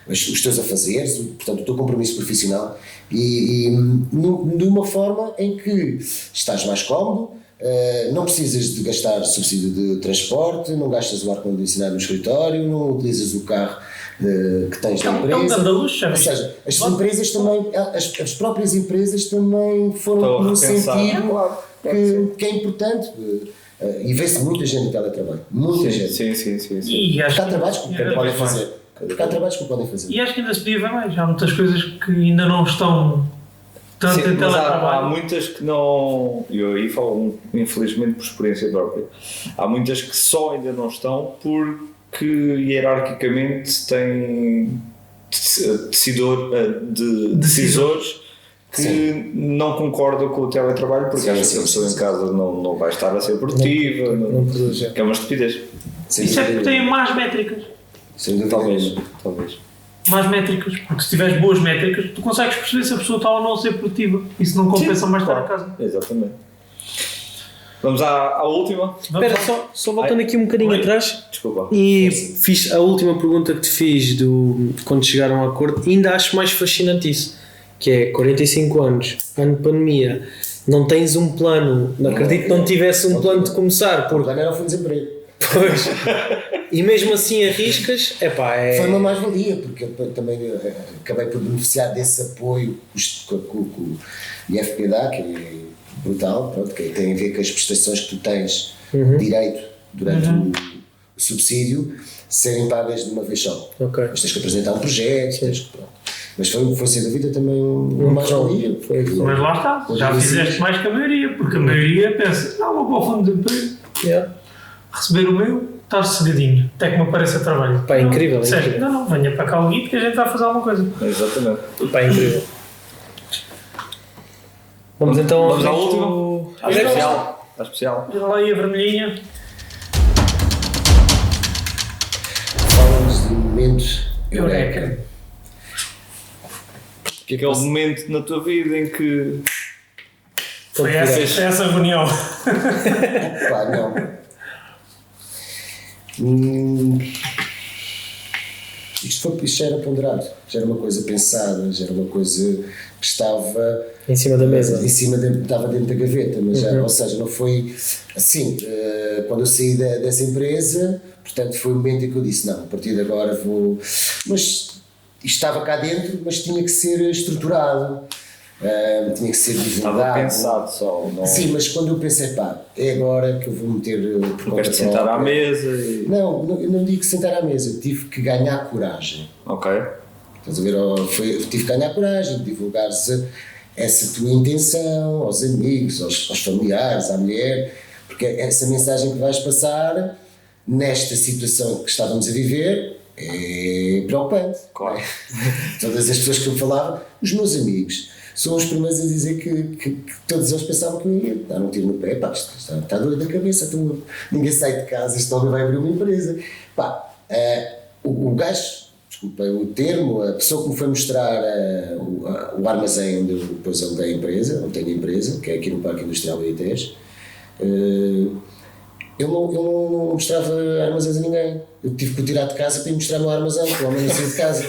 os teus afazeres, portanto o teu compromisso profissional e de uma forma em que estás mais cómodo, não precisas de gastar subsídio de transporte, não gastas o ar-condicionado no escritório, não utilizas o carro que tens na empresa. Ou seja, as empresas também, as próprias empresas também foram no sentido que é importante. E vê-se muita gente no teletrabalho. Muita gente. Sim. E porque há trabalhos que podem fazer. Porque há trabalhos que podem fazer. E acho que ainda se podia ver mais. Há muitas coisas que ainda não estão tanto em teletrabalho. Há muitas que não. Eu aí falo, infelizmente, por experiência própria. Há muitas que só ainda não estão porque hierarquicamente têm decisores que não concordam com o teletrabalho porque acham que a pessoa em casa não vai estar a ser produtiva, que é uma estupidez. Isso é porque têm más métricas. Talvez. Mais métricas, porque se tiveres boas métricas, tu consegues perceber se a pessoa está ou não a ser produtiva. Isso não compensa mais estar a casa. Exatamente. Vamos à última. Espera, só voltando aqui um bocadinho atrás. Desculpa. E fiz a última pergunta que te fiz quando chegaram a acordo, ainda acho mais fascinante isso, que é 45 anos, ano de pandemia, não tens um plano, não acredito que não tivesse um plano de começar. Porque plano era o fundo de desemprego. Pois. E mesmo assim arriscas, Foi uma mais-valia, porque eu também acabei por beneficiar desse apoio que o IFP dá, que é brutal, pronto, que tem a ver com as prestações que tu tens direito durante o subsídio serem pagas de uma vez só. Okay. Mas tens que apresentar um projeto, pronto. Mas foi sem dúvida também uma mais-valia. Mas lá está, já fizeste mais que a maioria, porque a maioria pensa, não, vou para o fundo de emprego, receber o meu, estar cegadinho, até que me apareça trabalho. Pá, incrível. Sério, não, venha para cá o guito que a gente vai fazer alguma coisa. Exatamente. Pá, incrível. Vamos então à última. À especial. Olha lá aí a vermelhinha. Falamos de momentos Eureka. Aquele momento na tua vida em que Foi essa reunião. Pá, não. Isto já era ponderado, já era uma coisa pensada, já era uma coisa que estava em cima da mesa, estava dentro da gaveta, mas já, ou seja, não foi assim. Quando eu saí dessa empresa, portanto, foi o momento em que eu disse: não, a partir de agora vou. Mas isto estava cá dentro, mas tinha que ser estruturado. Tinha que ser divulgado. Estava pensado só. Não... Sim, mas quando eu pensei, pá, é agora que eu vou meter por conta própria. Sentar à mesa e... Não, eu não digo sentar à mesa, tive que ganhar coragem. Ok. Estás a ver? Tive que ganhar coragem de divulgar essa tua intenção aos amigos, aos familiares, à mulher, porque essa mensagem que vais passar nesta situação que estávamos a viver é preocupante. Claro. Todas as pessoas que eu falava, os meus amigos, são os primeiros a dizer que todos eles pensavam que eu ia dar um tiro no pé. Pá, está doido da cabeça, ninguém sai de casa, este homem vai abrir uma empresa. Pá, o gajo desculpa o termo, a pessoa que me foi mostrar o armazém onde eu depois alugei a empresa, onde tenho a empresa, que é aqui no Parque Industrial BITES, eu não mostrava armazéns a ninguém. Eu tive que o tirar de casa para ir mostrar o meu armazém, porque o homem não saiu de casa.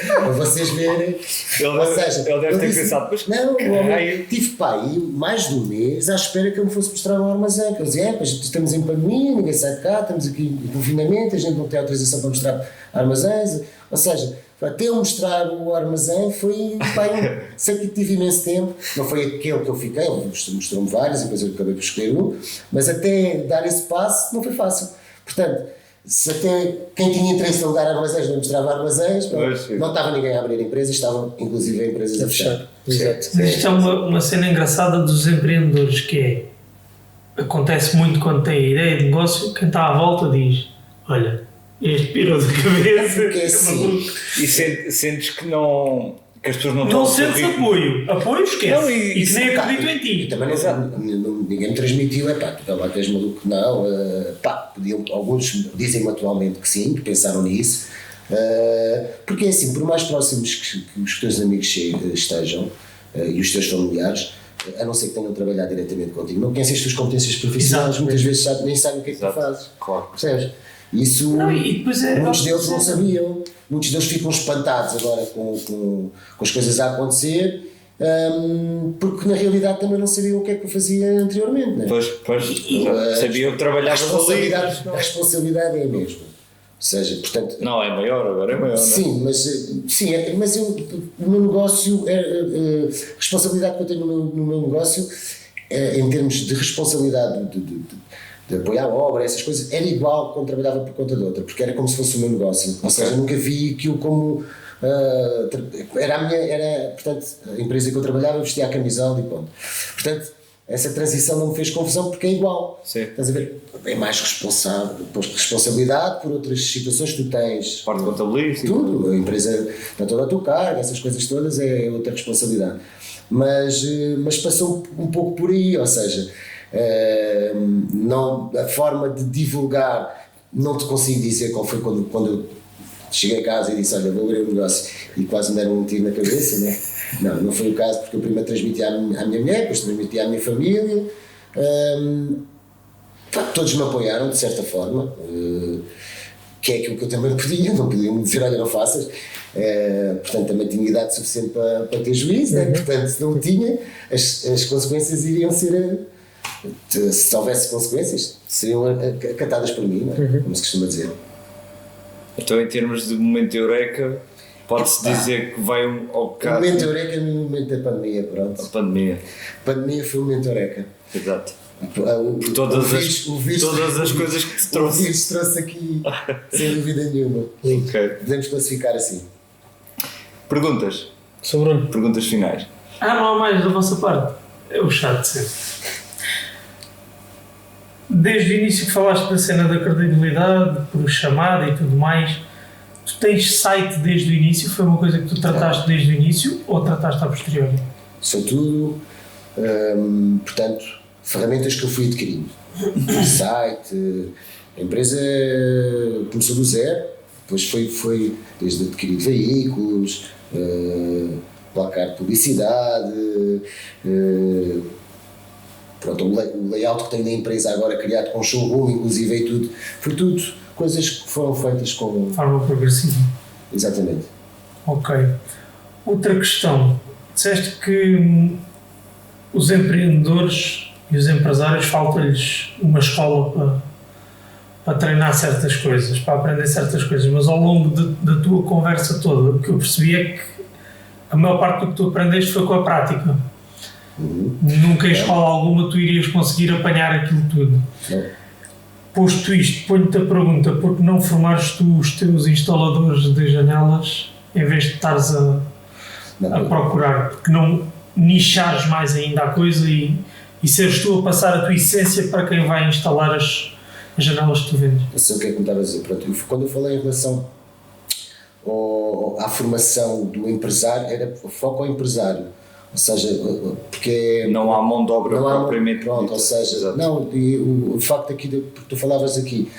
Para vocês verem. Ele deve ter pensado, mas não, tive pai mais de um mês à espera que eu me fosse mostrar um armazém. Que eu dizia, pois estamos em pandemia, ninguém sai de cá, estamos aqui em confinamento, a gente não tem autorização para mostrar armazéns. Ou seja, até eu mostrar o armazém foi, pai, sei que tive imenso tempo, não foi aquele que eu fiquei, ele mostrou-me vários e depois eu acabei por escolher um, mas até dar esse passo não foi fácil. Portanto, se até quem tinha interesse em alugar armazéns não mostrava armazéns, não estava ninguém a abrir empresas, estavam inclusive empresas a fechar. Exato. Mas isto é uma cena engraçada dos empreendedores, que é, acontece muito quando tem a ideia de negócio, quem está à volta diz, olha, este pirou de cabeça, Porque é assim, e sentes que não... que as pessoas não não estão sentes apoio esquece, Não, e que nem acreditam em E ti. também ninguém me transmitiu, tu lá que és maluco, não, alguns dizem-me atualmente que sim, que pensaram nisso, porque é assim, por mais próximos que os teus amigos estejam, e os teus familiares, a não ser que tenham trabalhado diretamente contigo, não conhecem as tuas competências profissionais, Exato. muitas vezes nem sabem o que é que tu fazes, Claro. percebes? Isso, Não, e depois muitos deles não sabiam, muitos deles ficam espantados agora com as coisas a acontecer, porque na realidade também não sabiam o que é que eu fazia anteriormente, não é? Pois, sabia que trabalhavas ali. A responsabilidade é a mesma, ou seja, portanto... Não, é maior, agora é maior, Sim, não é? mas o meu negócio, a responsabilidade que eu tenho no meu negócio, em termos de responsabilidade de apoiar a obra, essas coisas, era igual quando trabalhava por conta de outra, porque era como se fosse o meu negócio, ou seja, nunca vi aquilo como... portanto, a empresa que eu trabalhava, eu vestia a camisola e ponto. Portanto, essa transição não me fez confusão porque é igual. Sim. Estás a ver? É mais responsabilidade por outras situações que tu tens. Parte contabilística. Tudo, a empresa está toda a teu cargo, essas coisas todas é outra responsabilidade. Mas passou um pouco por aí, ou seja, não, a forma de divulgar, não te consigo dizer qual foi quando eu cheguei a casa e disse, olha, vou abrir um negócio e quase me deram um tiro na cabeça, né? Não foi o caso, porque eu primeiro transmiti à minha mulher, depois transmiti à minha família, todos me apoiaram de certa forma, que é aquilo que eu também podia, não podiam me dizer, olha, não faças, portanto também tinha idade suficiente para ter juízo, né? Portanto se não tinha, as consequências iriam ser, se houvesse consequências, seriam acatadas por mim, não é? Como se costuma dizer. Então, em termos de momento eureka, pode-se dizer que vai ao caso... O momento eureka no momento da pandemia, pronto. A pandemia. A pandemia foi o momento eureka. Exato. Todas as coisas que te trouxe. O vírus trouxe aqui, sem dúvida nenhuma. Ok. Podemos classificar assim. Perguntas? Sou Bruno. Perguntas finais. Não há mais da vossa parte. É o chato de sempre. Desde o início que falaste da cena da credibilidade, por chamada e tudo mais, tu tens site desde o início? Foi uma coisa que tu trataste desde o início ou trataste a posteriori? São tudo, portanto, ferramentas que eu fui adquirindo. Site, a empresa começou do zero, depois foi desde adquirir veículos, placar de publicidade, pronto, o layout que tenho da empresa agora criado com showroom, inclusive e tudo, foi tudo coisas que foram feitas com... De forma progressiva. Exatamente. Ok. Outra questão. Disseste que os empreendedores e os empresários falta-lhes uma escola para treinar certas coisas, para aprender certas coisas, mas ao longo da tua conversa toda, o que eu percebi é que a maior parte do que tu aprendeste foi com a prática. Nunca em escola alguma tu irias conseguir apanhar aquilo tudo. Não. Posto isto, ponho-te a pergunta, por que não formares tu os teus instaladores de janelas em vez de estares a procurar? Porque não nichares mais ainda a coisa e seres tu a passar a tua essência para quem vai instalar as janelas que tu vendes? Eu sei o que é que me estava a dizer. Pronto, quando eu falei em relação à formação do empresário, era foco ao empresário. Ou seja, porque não há mão de obra propriamente. Pronto, ou seja, exato. não, e o facto aqui, porque tu falavas aqui,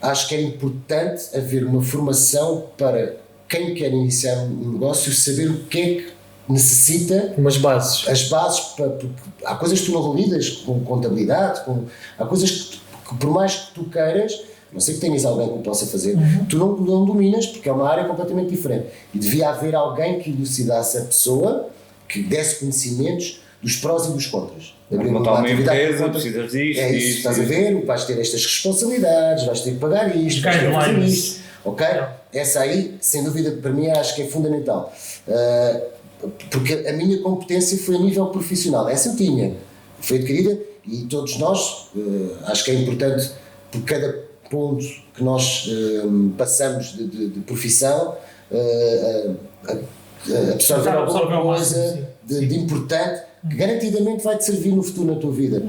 acho que é importante haver uma formação para quem quer iniciar um negócio, saber o que é que necessita, Umas bases. as bases, porque há coisas que tu não lidas com contabilidade, há coisas que por mais que tu queiras, não sei que tenhas alguém que o possa fazer, tu não dominas, porque é uma área completamente diferente. E devia haver alguém que elucidasse a pessoa, que desse conhecimentos dos prós e dos contras. Montar uma empresa, precisas disto, é isso, estás a ver, vais ter estas responsabilidades, vais ter que pagar isto, vais ter que fazer isto, ok? Essa aí, sem dúvida, para mim acho que é fundamental. Porque a minha competência foi a nível profissional, essa eu tinha, foi adquirida, e todos nós, acho que é importante, por cada ponto que nós passamos de profissão, absorver alguma coisa de importante, que garantidamente vai-te servir no futuro na tua vida.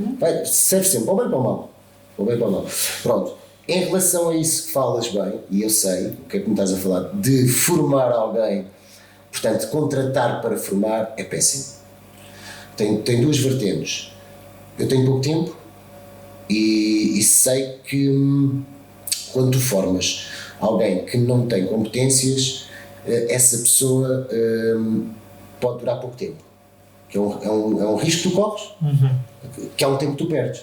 Serve sempre, para o bem e para o mal. Para o bem e para o mal. Pronto. Em relação a isso que falas bem, e eu sei o que é que me estás a falar, de formar alguém, portanto, contratar para formar é péssimo. Tem duas vertentes. Eu tenho pouco tempo e sei que quando tu formas alguém que não tem competências, essa pessoa pode durar pouco tempo. Que é um risco que tu corres, que há um tempo que tu perdes.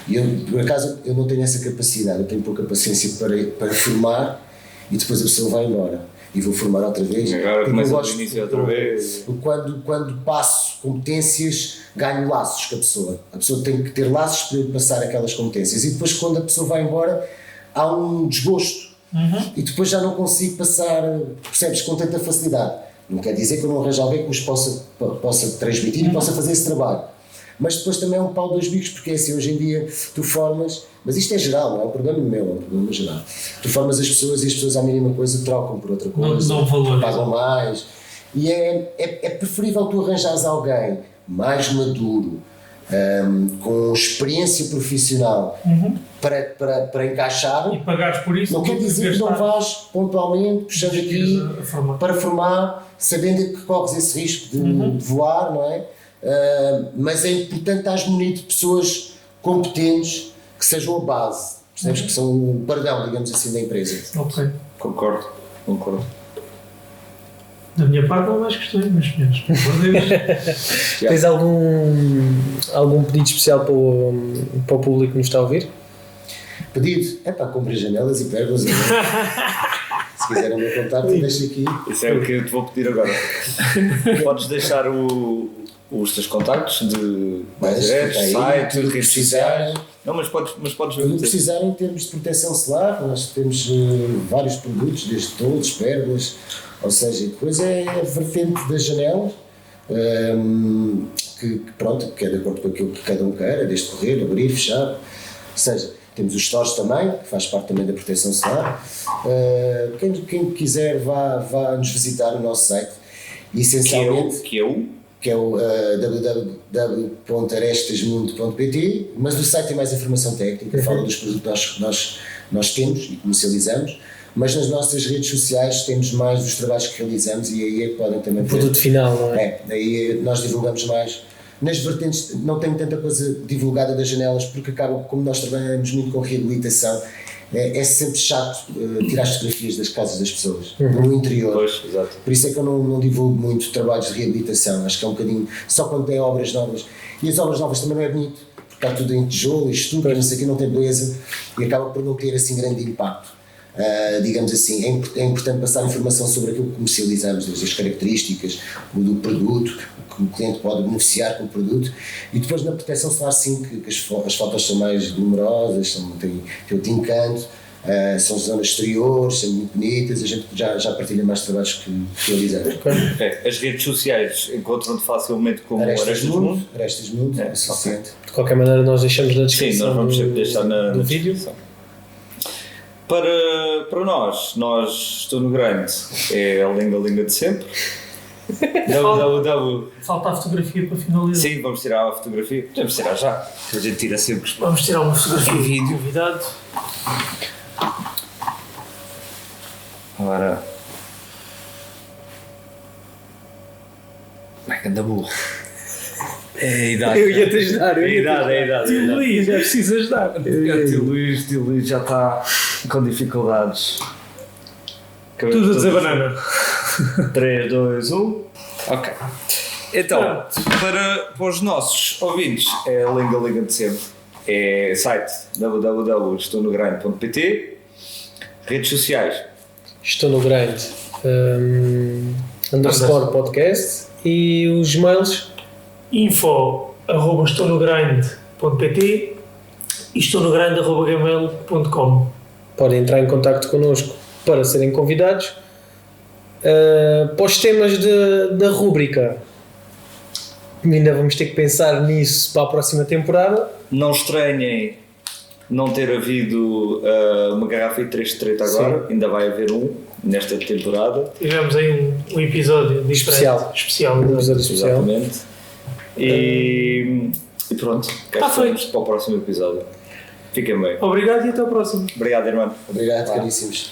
E eu, por acaso, eu não tenho essa capacidade, eu tenho pouca paciência para formar e depois a pessoa vai embora. E vou formar outra vez. E agora começa do início outra vez. Quando passo competências, ganho laços com a pessoa. A pessoa tem que ter laços para passar aquelas competências. E depois, quando a pessoa vai embora, há um desgosto. E depois já não consigo passar, percebes, com tanta facilidade. Não quer dizer que eu não arranjo alguém que os possa transmitir e possa fazer esse trabalho. Mas depois também é um pau dos bicos, porque assim, hoje em dia tu formas, mas isto é geral, não é um problema meu, é um problema geral. Tu formas as pessoas e as pessoas à mínima coisa trocam por outra coisa, não valor, pagam mais. E é preferível tu arranjares alguém mais maduro, com experiência profissional para encaixar. E pagares por isso. Não quer dizer que não vás pontualmente puxando aqui para formar, sabendo que corres esse risco de voar, não é? Mas é importante estar munido de pessoas competentes que sejam a base, percebes? Que são o paredão, digamos assim, da empresa. Ok. Concordo. Da minha parte não há mais questões, meus senhores. Por Deus. Tens algum pedido especial para o público que nos está a ouvir? Pedido? É para comprar janelas e pérgolas. Se quiserem o meu contato, deixo aqui. Isso é o que eu te vou pedir agora. Podes deixar os teus contactos de diretos, site, redes sociais. Não, mas podes Quando precisarem, em termos de proteção solar, nós temos vários produtos, desde toldos, pérgolas, ou seja, depois é a vertente das janelas, que é de acordo com aquilo que cada um queira, desde correr, abrir, fechar, ou seja, temos os stores também, que faz parte também da proteção solar. Quem quiser vá nos visitar no nosso site, essencialmente, que é o www.arestesmundo.pt, mas no site tem mais informação técnica, fala dos produtos que nós temos e comercializamos, mas nas nossas redes sociais temos mais dos trabalhos que realizamos e aí é que podem também ver. O produto final, não é? Aí nós divulgamos mais. Nas vertentes não tenho tanta coisa divulgada das janelas porque acaba, como nós trabalhamos muito com reabilitação, é sempre chato tirar fotografias das casas das pessoas, no interior. Pois, exato. Por isso é que eu não divulgo muito trabalhos de reabilitação, acho que é um bocadinho, só quando tem obras novas. E as obras novas também não é bonito, porque está tudo em tijolo e estudo, não sei o que, não tem beleza e acaba por não ter assim grande impacto. Digamos assim, é importante passar informação sobre aquilo que comercializamos, desde as características do produto, que o cliente pode beneficiar com o produto, e depois na proteção solar sim, que as fotos são mais numerosas, tem outro encanto, são zonas exteriores, são muito bonitas, a gente já partilha mais trabalhos que realizamos. As redes sociais encontram-te facilmente como Arestas Mundo, é suficiente. De qualquer maneira nós deixamos na descrição. Sim, nós vamos deixar na vídeo. descrição. Para nós, estou no grande, é a linga de sempre. Falta a fotografia para finalizar. Sim, vamos tirar a fotografia. Podemos tirar já, a gente tira sempre. Vamos tirar uma fotografia de convidado. Agora. Vai que anda burro. É a idade. Eu ia-te ajudar. É a idade. Tio Luís, já preciso ajudar. O tio Luís já está. com dificuldades. Tudo a dizer banana. 3, 2, 1. Ok. Então, para os nossos ouvintes, é a liga de sempre. É site www.estonogrind.pt. Redes sociais. Estou no grind. _ podcast. E os mails? info@estonogrind.pt e estonogrind@gmail.com. Podem entrar em contacto connosco para serem convidados. Para os temas da rúbrica, ainda vamos ter que pensar nisso para a próxima temporada. Não estranhem não ter havido uma garrafa e 3 de treta agora. Sim. Ainda vai haver um nesta temporada. Tivemos aí um episódio Especial. especial. Um episódio especial. Exatamente. E pronto, cá feito. estamos para o próximo episódio. Fiquem bem. Obrigado e até ao próximo. Obrigado, irmão. Obrigado, caríssimos.